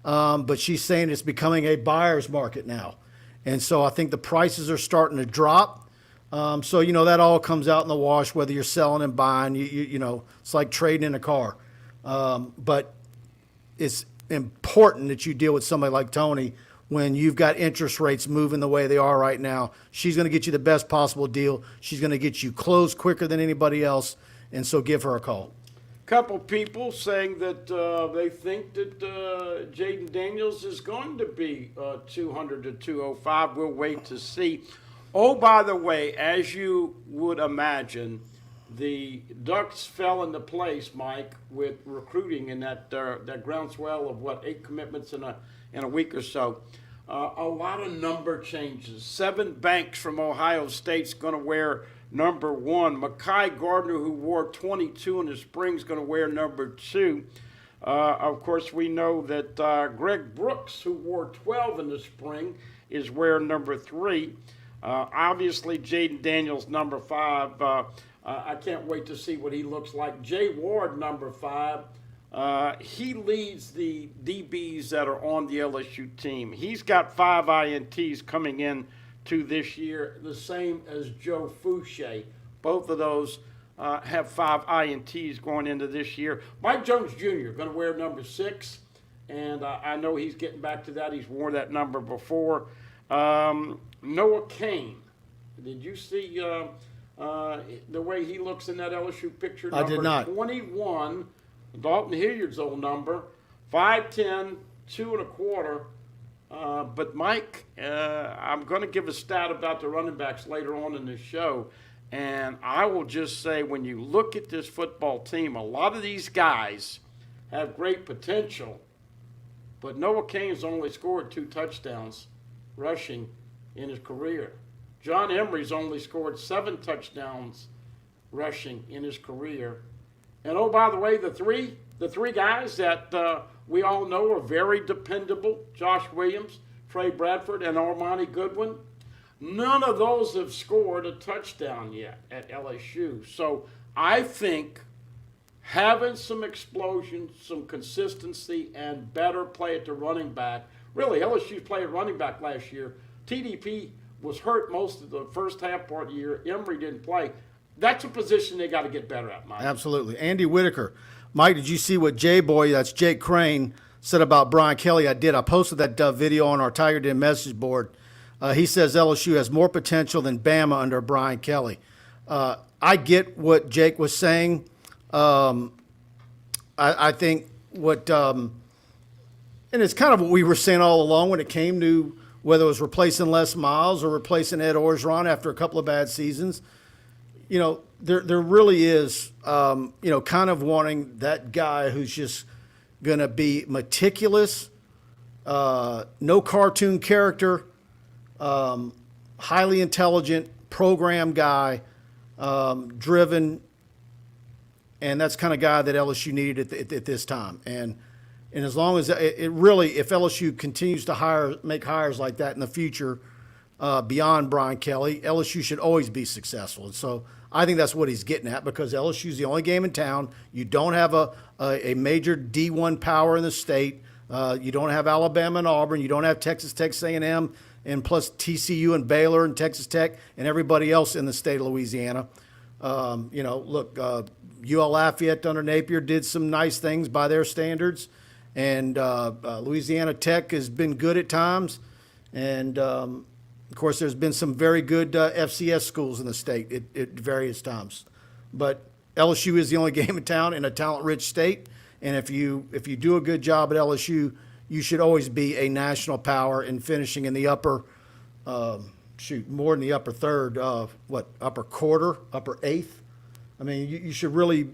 Speaker 1: But she's saying it's becoming a buyer's market now. And so I think the prices are starting to drop. So, that all comes out in the wash, whether you're selling and buying. It's like trading in a car. But it's important that you deal with somebody like Tony when you've got interest rates moving the way they are right now. She's going to get you the best possible deal. She's going to get you closed quicker than anybody else, and so give her a call.
Speaker 2: Couple people saying that they think that Jayden Daniels is going to be 200 to 205. We'll wait to see. Oh, by the way, as you would imagine, the Ducks fell into place, Mike, with recruiting in that groundswell of 8 commitments in a week or so. A lot of number changes. 7 Banks from Ohio State's going to wear number 1. Mekhi Gardner, who wore 22 in the spring, is going to wear number 2. Of course, we know that Greg Brooks, who wore 12 in the spring, is wearing number 3. Obviously, Jayden Daniels, number 5. I can't wait to see what he looks like. Jay Ward, number 5. He leads the DBs that are on the LSU team. He's got 5 INTs coming in to this year, the same as Joe Fouché. Both of those have 5 INTs going into this year. Mike Jones Jr. going to wear number 6, and I know he's getting back to that. He's worn that number before. Noah Cain, did you see the way he looks in that LSU picture?
Speaker 1: I did not.
Speaker 2: 21, Dalton Hilliard's old number, 5'10", 2 1/4. But Mike, I'm going to give a stat about the running backs later on in the show. And I will just say, when you look at this football team, a lot of these guys have great potential. But Noah Cain's only scored 2 touchdowns rushing in his career. John Emery's only scored 7 touchdowns rushing in his career. And oh, by the way, the three guys that we all know are very dependable, Josh Williams, Trey Bradford, and Armani Goodwin, none of those have scored a touchdown yet at LSU. So I think having some explosion, some consistency, and better play at the running back. Really, LSU played running back last year. TDP was hurt most of the first half part of the year. Emory didn't play. That's a position they got to get better at, Mike.
Speaker 1: Absolutely. Andy Whitaker. Mike, did you see what J-Boy, that's Jake Crane, said about Brian Kelly? I did. I posted that video on our Tiger Den message board. He says LSU has more potential than Bama under Brian Kelly. I get what Jake was saying. I think what and it's kind of what we were saying all along when it came to whether it was replacing Les Miles or replacing Ed Orgeron after a couple of bad seasons. You know, there really is, kind of wanting that guy who's just going to be meticulous, no cartoon character, highly intelligent, program guy, driven, and that's the kind of guy that LSU needed at this time. And as long as it really, if LSU continues to make hires like that in the future, beyond Brian Kelly, LSU should always be successful. And so I think that's what he's getting at, because LSU is the only game in town. You don't have a major D1 power in the state. You don't have Alabama and Auburn. You don't have Texas A&M, and plus TCU and Baylor and Texas Tech and everybody else in the state of Louisiana. Look, UL Lafayette under Napier did some nice things by their standards, and Louisiana Tech has been good at times. And, of course, there's been some very good FCS schools in the state at various times. But LSU is the only game in town in a talent-rich state. And if you do a good job at LSU, you should always be a national power in finishing in the upper, more in the upper third, upper quarter, upper eighth. I mean, you should really, at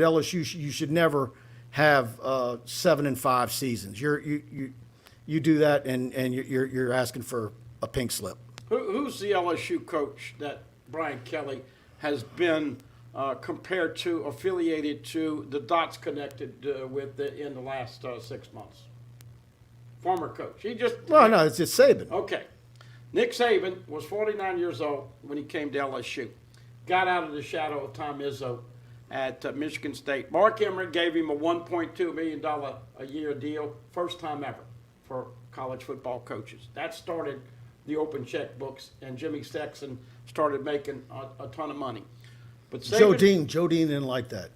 Speaker 1: LSU, you should never have 7-5 seasons. You do that, and you're asking for a pink slip.
Speaker 2: Who's the LSU coach that Brian Kelly has been compared to, affiliated to, the dots connected with in the last 6 months? Former coach.
Speaker 1: No, it's Saban.
Speaker 2: Okay. Nick Saban was 49 years old when he came to LSU. Got out of the shadow of Tom Izzo at Michigan State. Mark Emmert gave him a $1.2 million a year deal, first time ever for college football coaches. That started the open checkbooks, and Jimmy Sexton started making a ton of money. But Saban,
Speaker 1: Joe Dean didn't like that.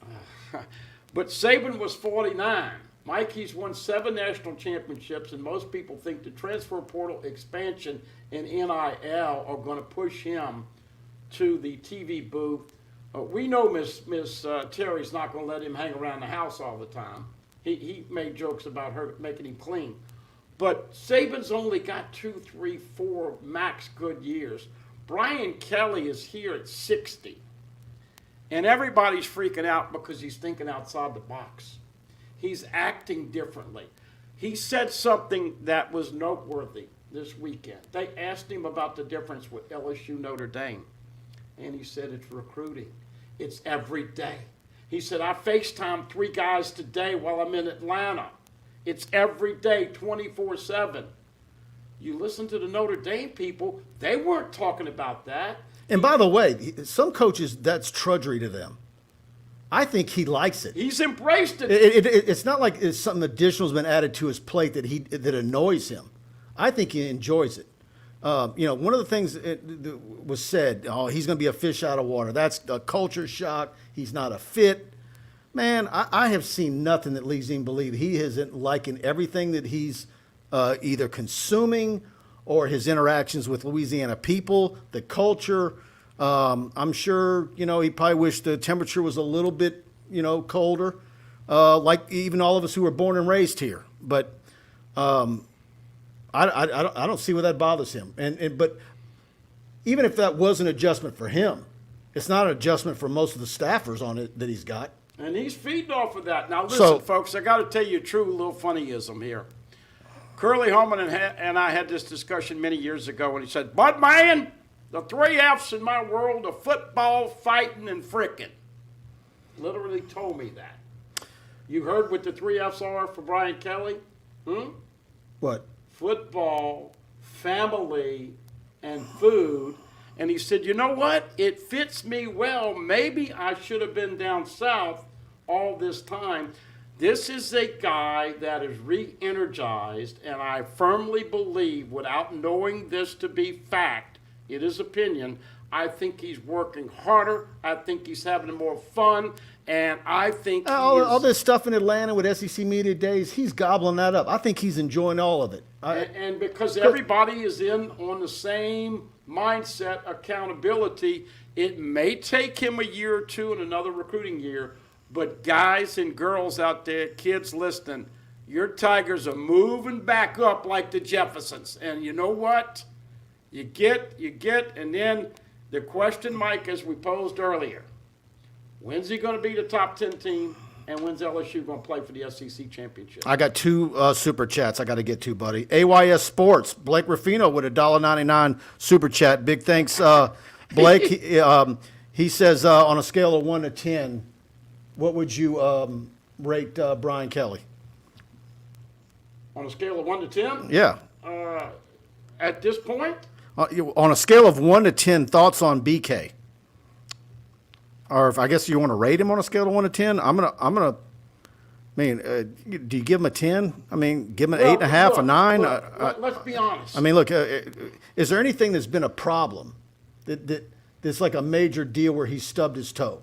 Speaker 2: But Saban was 49. Mike, he's won 7 national championships, and most people think the transfer portal expansion and NIL are going to push him to the TV booth. We know Miss Terry's not going to let him hang around the house all the time. He made jokes about her making him clean. But Saban's only got 2, 3, 4 max good years. Brian Kelly is here at 60. And everybody's freaking out because he's thinking outside the box. He's acting differently. He said something that was noteworthy this weekend. They asked him about the difference with LSU Notre Dame. And he said it's recruiting. It's every day. He said, I FaceTimed 3 guys today while I'm in Atlanta. It's every day, 24/7. You listen to the Notre Dame people, they weren't talking about that.
Speaker 1: And by the way, some coaches, that's trudgery to them. I think he likes it.
Speaker 2: He's embraced it.
Speaker 1: It's not like it's something additional has been added to his plate that annoys him. I think he enjoys it. One of the things that was said, oh, he's going to be a fish out of water. That's a culture shock. He's not a fit. Man, I have seen nothing that leads him to believe he isn't liking everything that he's either consuming or his interactions with Louisiana people, the culture. I'm sure, he probably wished the temperature was a little bit, colder, like even all of us who were born and raised here. But I don't see where that bothers him. But even if that was an adjustment for him, it's not an adjustment for most of the staffers on it that he's got.
Speaker 2: And he's feeding off of that. Now, listen, folks, I got to tell you a true little funnyism here. Curly Holman and I had this discussion many years ago when he said, Bud man, the 3 F's in my world are football, fighting, and frickin'. Literally told me that. You heard what the 3 F's are for Brian Kelly?
Speaker 1: What?
Speaker 2: Football, family, and food. And he said, you know what? It fits me well. Maybe I should have been down south all this time. This is a guy that is re-energized, and I firmly believe, without knowing this to be fact, it is opinion, I think he's working harder. I think he's having more fun. And I think
Speaker 1: all this stuff in Atlanta with SEC Media Days, he's gobbling that up. I think he's enjoying all of it.
Speaker 2: And because everybody is in on the same mindset, accountability, it may take him a year or two and another recruiting year, but guys and girls out there, kids listening, your Tigers are moving back up like the Jeffersons. And you know what? You get, and then the question, Mike, as we posed earlier, when's he going to be the top 10 team, and when's LSU going to play for the SEC championship?
Speaker 1: I got 2 super chats I got to get to, buddy. AYS Sports, Blake Ruffino with a $1.99 super chat. Big thanks, Blake. He says on a scale of 1 to 10, what would you rate Brian Kelly?
Speaker 2: On a scale of 1 to 10?
Speaker 1: Yeah.
Speaker 2: At this point?
Speaker 1: On a scale of 1 to 10, thoughts on BK? Or if I guess you want to rate him on a scale of 1 to 10, I'm gonna. Do you give him a 10? I mean, give him an 8.5, a 9.
Speaker 2: Let's be honest.
Speaker 1: I mean, look, is there anything that's been a problem that's like a major deal where he stubbed his toe?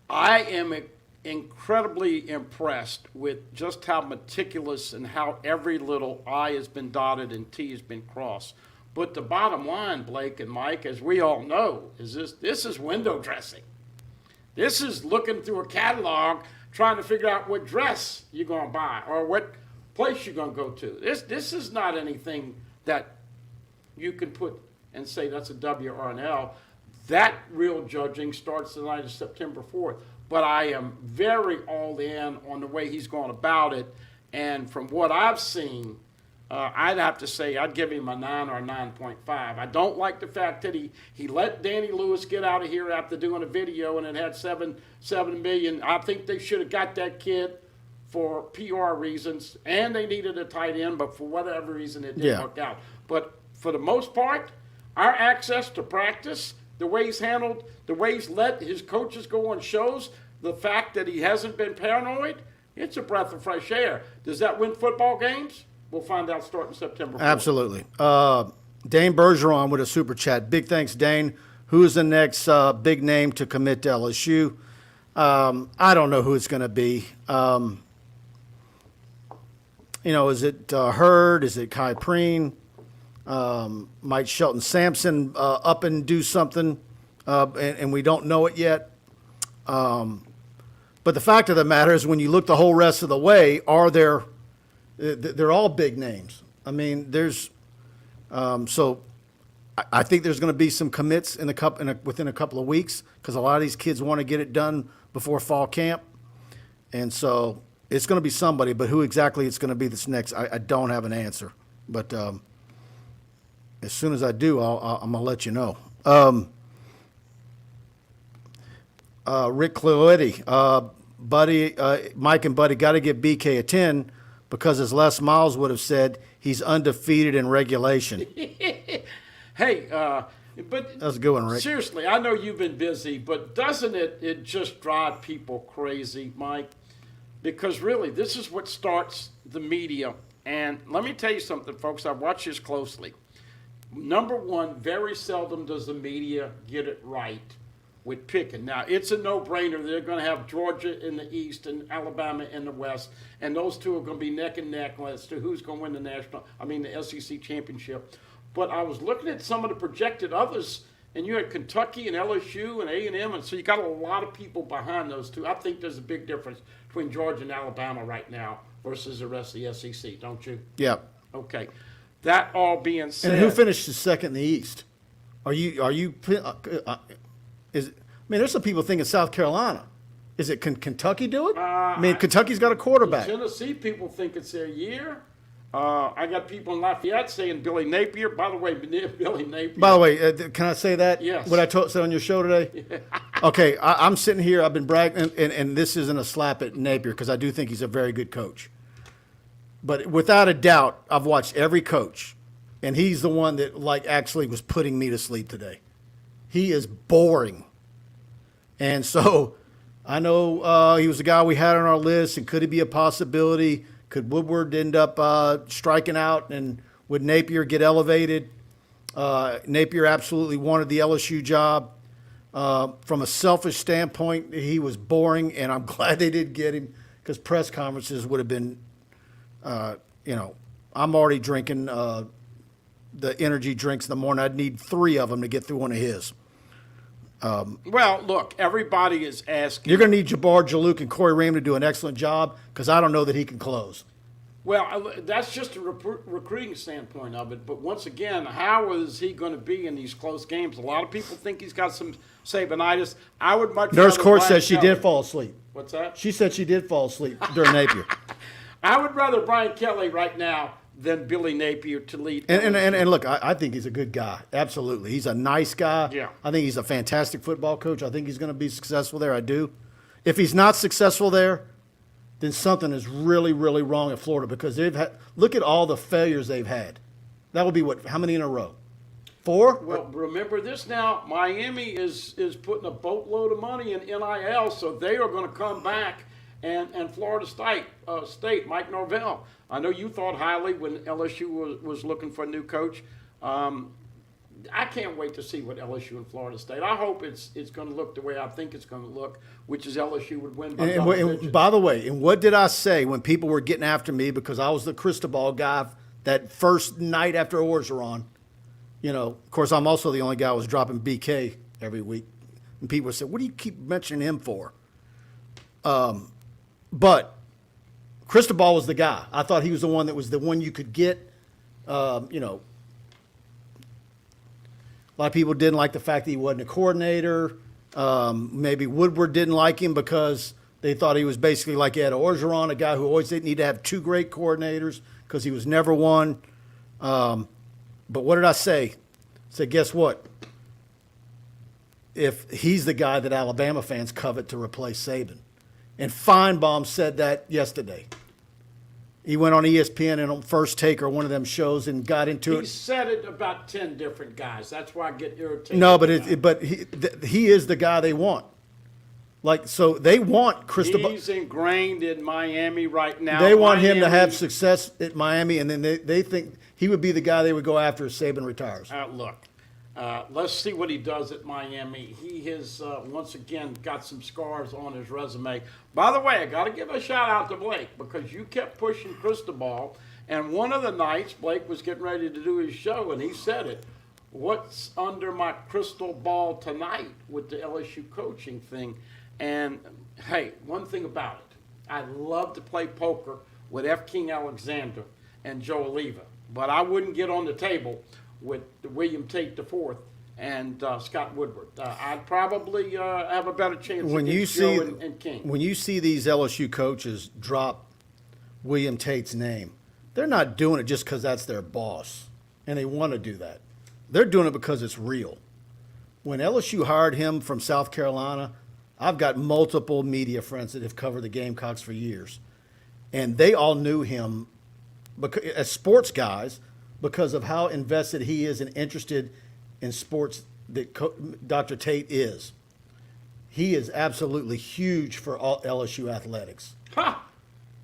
Speaker 2: I am incredibly impressed with just how meticulous and how every little I has been dotted and T has been crossed. But the bottom line, Blake and Mike, as we all know, is this is window dressing. This is looking through a catalog, trying to figure out what dress you're going to buy or what place you're going to go to. This is not anything that you can put and say that's a W or an L. That real judging starts the night of September 4th. But I am very all in on the way he's going about it. And from what I've seen, I'd have to say I'd give him a 9 or a 9.5. I don't like the fact that he let Danny Lewis get out of here after doing a video and it had 7 million. I think they should have got that kid for PR reasons, and they needed a tight end, but for whatever reason it didn't work out. But for the most part, our access to practice, the way he's handled, the way he's let his coaches go on shows, the fact that he hasn't been paranoid, it's a breath of fresh air. Does that win football games? We'll find out starting September 4th.
Speaker 1: Absolutely. Dane Bergeron with a super chat. Big thanks, Dane. Who is the next big name to commit to LSU? I don't know who it's going to be. Is it Hurd? Is it Kai Preen? Might Shelton Sampson up and do something, and we don't know it yet. But the fact of the matter is, when you look the whole rest of the way, they're all big names. I mean, there's so I think there's going to be some commits within a couple of weeks because a lot of these kids want to get it done before fall camp. And so it's going to be somebody, but who exactly it's going to be this next, I don't have an answer. But as soon as I do, I'm going to let you know. Rick Cloetti, Buddy, Mike and Buddy got to give BK a 10 because as Les Miles would have said, he's undefeated in regulation.
Speaker 2: Hey, but
Speaker 1: That's a good one, Rick.
Speaker 2: Seriously, I know you've been busy, but doesn't it just drive people crazy, Mike? Because really, this is what starts the media. And let me tell you something, folks. I've watched this closely. Number one, very seldom does the media get it right with picking. Now, it's a no-brainer. They're going to have Georgia in the East and Alabama in the West, and those two are going to be neck and neck as to who's going to win the SEC championship. But I was looking at some of the projected others, and you had Kentucky and LSU and A&M, and so you got a lot of people behind those two. I think there's a big difference between Georgia and Alabama right now versus the rest of the SEC, don't you?
Speaker 1: Yeah.
Speaker 2: Okay. That all being said,
Speaker 1: And who finished second in the East? There's some people thinking South Carolina. Can Kentucky do it? Kentucky's got a quarterback.
Speaker 2: Tennessee people think it's their year. I got people in Lafayette saying Billy Napier. By the way, Billy Napier.
Speaker 1: By the way, can I say that?
Speaker 2: Yes.
Speaker 1: What I said on your show today? Yeah. Okay, I'm sitting here, I've been bragging, and this isn't a slap at Napier because I do think he's a very good coach. But without a doubt, I've watched every coach, and he's the one that actually was putting me to sleep today. He is boring. And so I know he was the guy we had on our list, and could he be a possibility? Could Woodward end up striking out, and would Napier get elevated? Napier absolutely wanted the LSU job. From a selfish standpoint, he was boring, and I'm glad they did get him because press conferences would have been, I'm already drinking the energy drinks in the morning. I'd need 3 of them to get through one of his.
Speaker 2: Well, look, everybody is asking.
Speaker 1: You're going to need Jabbar Jalouk and Corey Raymond to do an excellent job because I don't know that he can close.
Speaker 2: Well, that's just a recruiting standpoint of it. But once again, how is he going to be in these close games? A lot of people think he's got some Sabinitis. I would much
Speaker 1: Nurse
Speaker 2: rather
Speaker 1: Court
Speaker 2: Brian
Speaker 1: says she
Speaker 2: Kelly.
Speaker 1: did fall asleep.
Speaker 2: What's that?
Speaker 1: She said she did fall asleep during Napier.
Speaker 2: I would rather Brian Kelly right now than Billy Napier to lead.
Speaker 1: And look, I think he's a good guy. Absolutely. He's a nice guy.
Speaker 2: Yeah.
Speaker 1: I think he's a fantastic football coach. I think he's going to be successful there. I do. If he's not successful there, then something is really, really wrong at Florida because look at all the failures they've had. That will be how many in a row? 4?
Speaker 2: Well, remember this now. Miami is putting a boatload of money in NIL, so they are going to come back. And Florida State, Mike Norvell. I know you thought highly when LSU was looking for a new coach. I can't wait to see what LSU and Florida State. I hope it's going to look the way I think it's going to look, which is LSU would win by double digits.
Speaker 1: And by the way, and what did I say when people were getting after me because I was the Cristobal guy that first night after Orgeron? Of course, I'm also the only guy who was dropping BK every week. And people said, what do you keep mentioning him for? But Cristobal was the guy. I thought he was the one that was the one you could get. A lot of people didn't like the fact that he wasn't a coordinator. Maybe Woodward didn't like him because they thought he was basically like Ed Orgeron, a guy who always didn't need to have 2 great coordinators because he was never one. But what did I say? I said, guess what? If he's the guy that Alabama fans covet to replace Saban. And Feinbaum said that yesterday. He went on ESPN and on First Take or one of them shows and got into it.
Speaker 2: He said it about 10 different guys. That's why I get irritated.
Speaker 1: No, but he is the guy they want. So they want Cristobal.
Speaker 2: He's ingrained in Miami right now.
Speaker 1: They want him to have success at Miami, and then they think he would be the guy they would go after if Saban retires.
Speaker 2: Look, let's see what he does at Miami. He has, once again, got some scars on his resume. By the way, I got to give a shout-out to Blake because you kept pushing Cristobal, and one of the nights Blake was getting ready to do his show, and he said it. What's under my crystal ball tonight with the LSU coaching thing? And, hey, one thing about it, I'd love to play poker with F. King Alexander and Joe Oliva, but I wouldn't get on the table with William Tate IV and Scott Woodward. I'd probably have a better chance
Speaker 1: When you
Speaker 2: against
Speaker 1: see
Speaker 2: Joe and King.
Speaker 1: when you see these LSU coaches drop William Tate's name, they're not doing it just because that's their boss and they want to do that. They're doing it because it's real. When LSU hired him from South Carolina, I've got multiple media friends that have covered the Gamecocks for years, and they all knew him as sports guys because of how invested he is and interested in sports that Dr. Tate is. He is absolutely huge for all LSU athletics.
Speaker 2: Ha!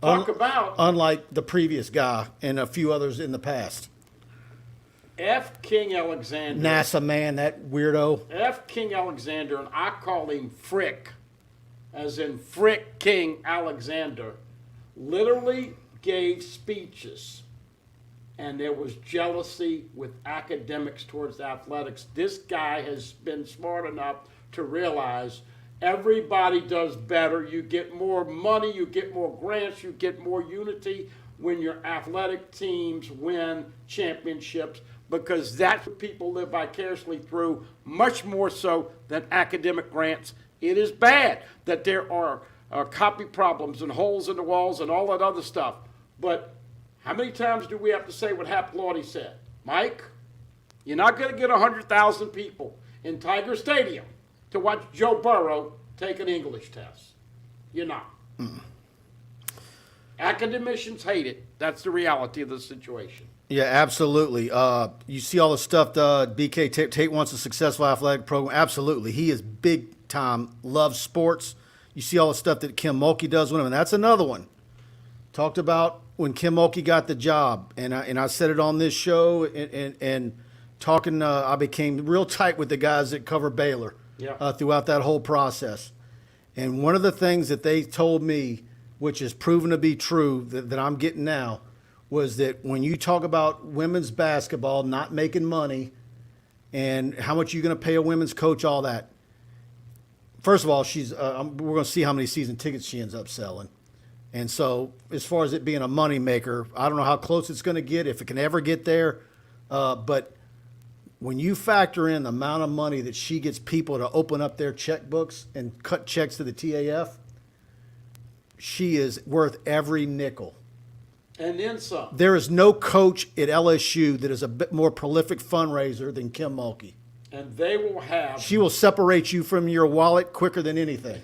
Speaker 2: Talk about
Speaker 1: Unlike the previous guy and a few others in the past.
Speaker 2: F. King Alexander.
Speaker 1: NASA man, that weirdo.
Speaker 2: F. King Alexander, and I call him Frick, as in Frick King Alexander, literally gave speeches, and there was jealousy with academics towards athletics. This guy has been smart enough to realize everybody does better. You get more money, you get more grants, you get more unity when your athletic teams win championships, because that's what people live vicariously through, much more so than academic grants. It is bad that there are copy problems and holes in the walls and all that other stuff. But how many times do we have to say what Hap Laude said? Mike, you're not going to get 100,000 people in Tiger Stadium to watch Joe Burrow take an English test. You're not. Academicians hate it. That's the reality of the situation.
Speaker 1: Yeah, absolutely. You see all the stuff BK Tate wants a successful athletic program. Absolutely. He is big time, loves sports. You see all the stuff that Kim Mulkey does with him, and that's another one. Talked about when Kim Mulkey got the job, and I said it on this show, and talking, I became real tight with the guys that cover Baylor throughout that whole process. And one of the things that they told me, which is proven to be true, that I'm getting now, was that when you talk about women's basketball not making money and how much you're going to pay a women's coach, all that. First of all, we're going to see how many season tickets she ends up selling. And so as far as it being a money maker, I don't know how close it's going to get, if it can ever get there. But when you factor in the amount of money that she gets people to open up their checkbooks and cut checks to the TAF, she is worth every nickel.
Speaker 2: And then some.
Speaker 1: There is no coach at LSU that is a bit more prolific fundraiser than Kim Mulkey.
Speaker 2: And they will have...
Speaker 1: She will separate you from your wallet quicker than anything.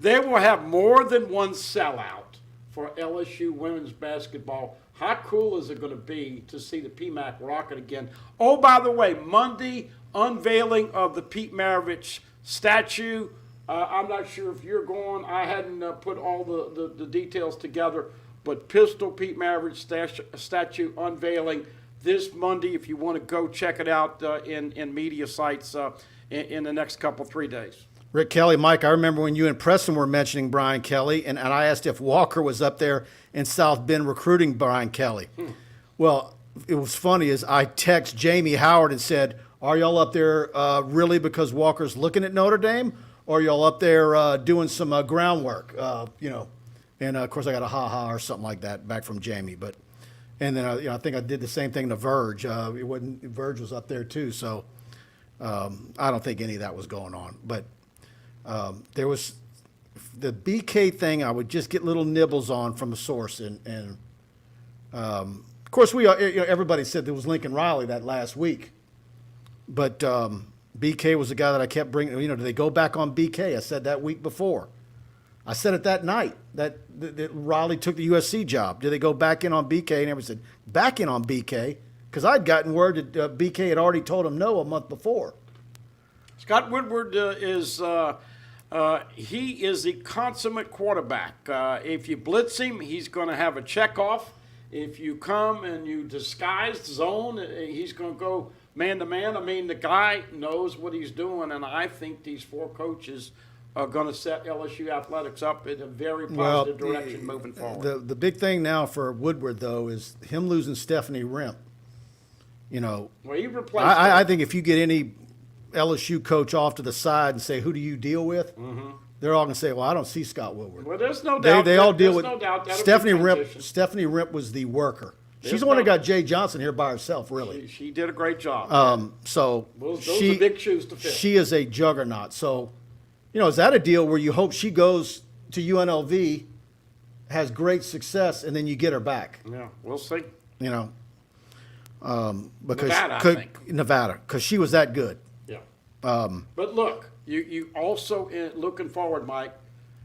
Speaker 2: They will have more than one sellout for LSU women's basketball. How cool is it going to be to see the PMAC rocket again? Oh, by the way, Monday, unveiling of the Pete Maravich statue. I'm not sure if you're going. I hadn't put all the details together. But Pistol Pete Maravich statue unveiling this Monday. If you want to go check it out in media sites in the next 3 days.
Speaker 1: Rick Kelly, Mike, I remember when you and Preston were mentioning Brian Kelly, and I asked if Walker was up there in South Bend recruiting Brian Kelly. Well, it was funny as I text Jamie Howard and said, are y'all up there really because Walker's looking at Notre Dame, or y'all up there doing some groundwork, And, of course, I got a ha-ha or something like that back from Jamie. And then, I think I did the same thing to Verge. Verge was up there, too. So I don't think any of that was going on. But there was the BK thing I would just get little nibbles on from a source. And of course, everybody said there was Lincoln Riley that last week. But BK was the guy that I kept bringing. Do they go back on BK? I said that week before. I said it that night that Riley took the USC job. Did they go back in on BK? And everybody said, back in on BK? Because I'd gotten word that BK had already told him no a month before.
Speaker 2: Scott Woodward is the consummate quarterback. If you blitz him, he's going to have a checkoff. If you come and you disguise zone, he's going to go man-to-man. I mean, the guy knows what he's doing, and I think these four coaches are going to set LSU athletics up in a very positive direction moving forward.
Speaker 1: The big thing now for Woodward, though, is him losing Stephanie Rimp.
Speaker 2: Well, he replaced
Speaker 1: I think if you get any LSU coach off to the side and say, who do you deal with? They're all going to say, well, I don't see Scott Woodward.
Speaker 2: Well, there's no doubt.
Speaker 1: They all deal with
Speaker 2: no doubt
Speaker 1: Stephanie Rimp. Stephanie Rimp was the worker. She's the one that got Jay Johnson here by herself, really.
Speaker 2: She did a great job.
Speaker 1: So
Speaker 2: those are big shoes to fill.
Speaker 1: She is a juggernaut. So, is that a deal where you hope she goes to UNLV, has great success, and then you get her back?
Speaker 2: Yeah, we'll see.
Speaker 1: Because
Speaker 2: Nevada, I think.
Speaker 1: Nevada, because she was that good.
Speaker 2: Yeah. But look, you also, looking forward, Mike,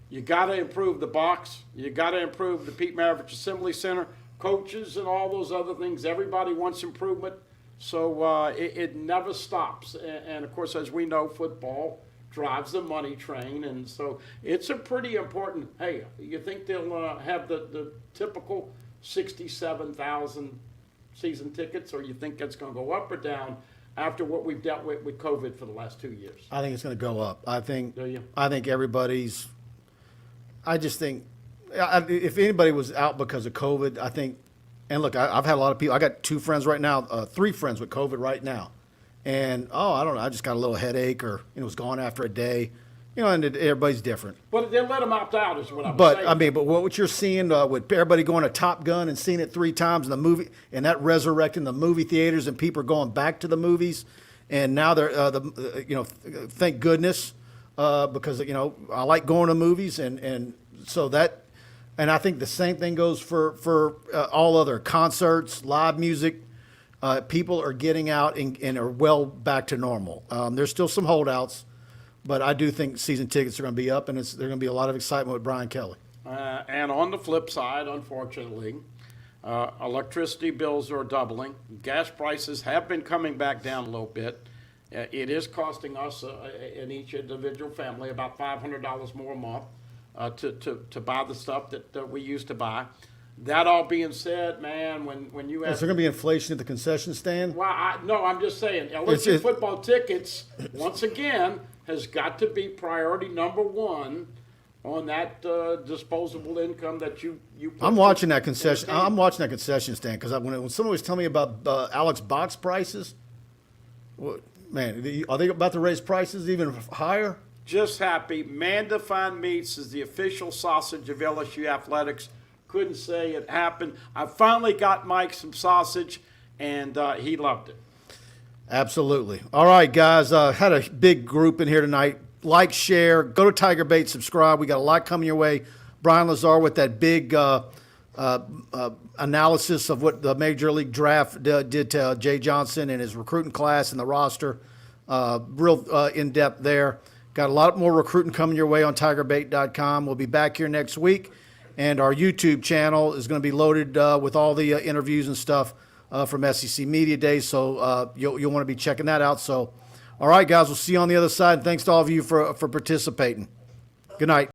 Speaker 2: you got to improve the box. You got to improve the Pete Maravich Assembly Center, coaches and all those other things. Everybody wants improvement. So it never stops. And, of course, as we know, football drives the money train. And so it's a pretty important, hey, you think they'll have the typical 67,000 season tickets, or you think it's going to go up or down after what we've dealt with COVID for the last 2 years?
Speaker 1: I think it's going to go up. I think everybody's – I just think if anybody was out because of COVID, I think – and look, I've had a lot of people – I got 2 friends right now, 3 friends with COVID right now. And, I don't know, I just got a little headache or, it was gone after a day. And everybody's different.
Speaker 2: But they let them opt out is what I'm saying.
Speaker 1: But what you're seeing with everybody going to Top Gun and seeing it 3 times in the movie, and that resurrecting the movie theaters, and people are going back to the movies, and now they're thank goodness because I like going to movies, and so that, and I think the same thing goes for all other concerts, live music. People are getting out and are well back to normal. There's still some holdouts. But I do think season tickets are going to be up, and there's going to be a lot of excitement with Brian Kelly.
Speaker 2: And on the flip side, unfortunately, electricity bills are doubling. Gas prices have been coming back down a little bit. It is costing us in each individual family about $500 more a month to buy the stuff that we used to buy. That all being said, man, when you have...
Speaker 1: Is there going to be inflation at the concession stand?
Speaker 2: Well, no, I'm just saying, LSU football tickets, once again, has got to be priority number 1 on that disposable income that you
Speaker 1: I'm watching that concession. I'm watching that concession stand because when someone was telling me about Alex box prices, man, are they about to raise prices even higher?
Speaker 2: Just happy. Manda Fine Meats is the official sausage of LSU athletics. Couldn't say it happened. I finally got Mike some sausage, and he loved it.
Speaker 1: Absolutely. All right, guys. Had a big group in here tonight. Like, share, go to TigerBait, subscribe. We got a lot coming your way. Brian Lazar with that big analysis of what the Major League Draft did to Jay Johnson and his recruiting class and the roster. Real in-depth there. Got a lot more recruiting coming your way on TigerBait.com. We'll be back here next week. And our YouTube channel is going to be loaded with all the interviews and stuff from SEC Media Days. So you'll want to be checking that out. So, all right, guys, we'll see you on the other side. And thanks to all of you for participating. Good night.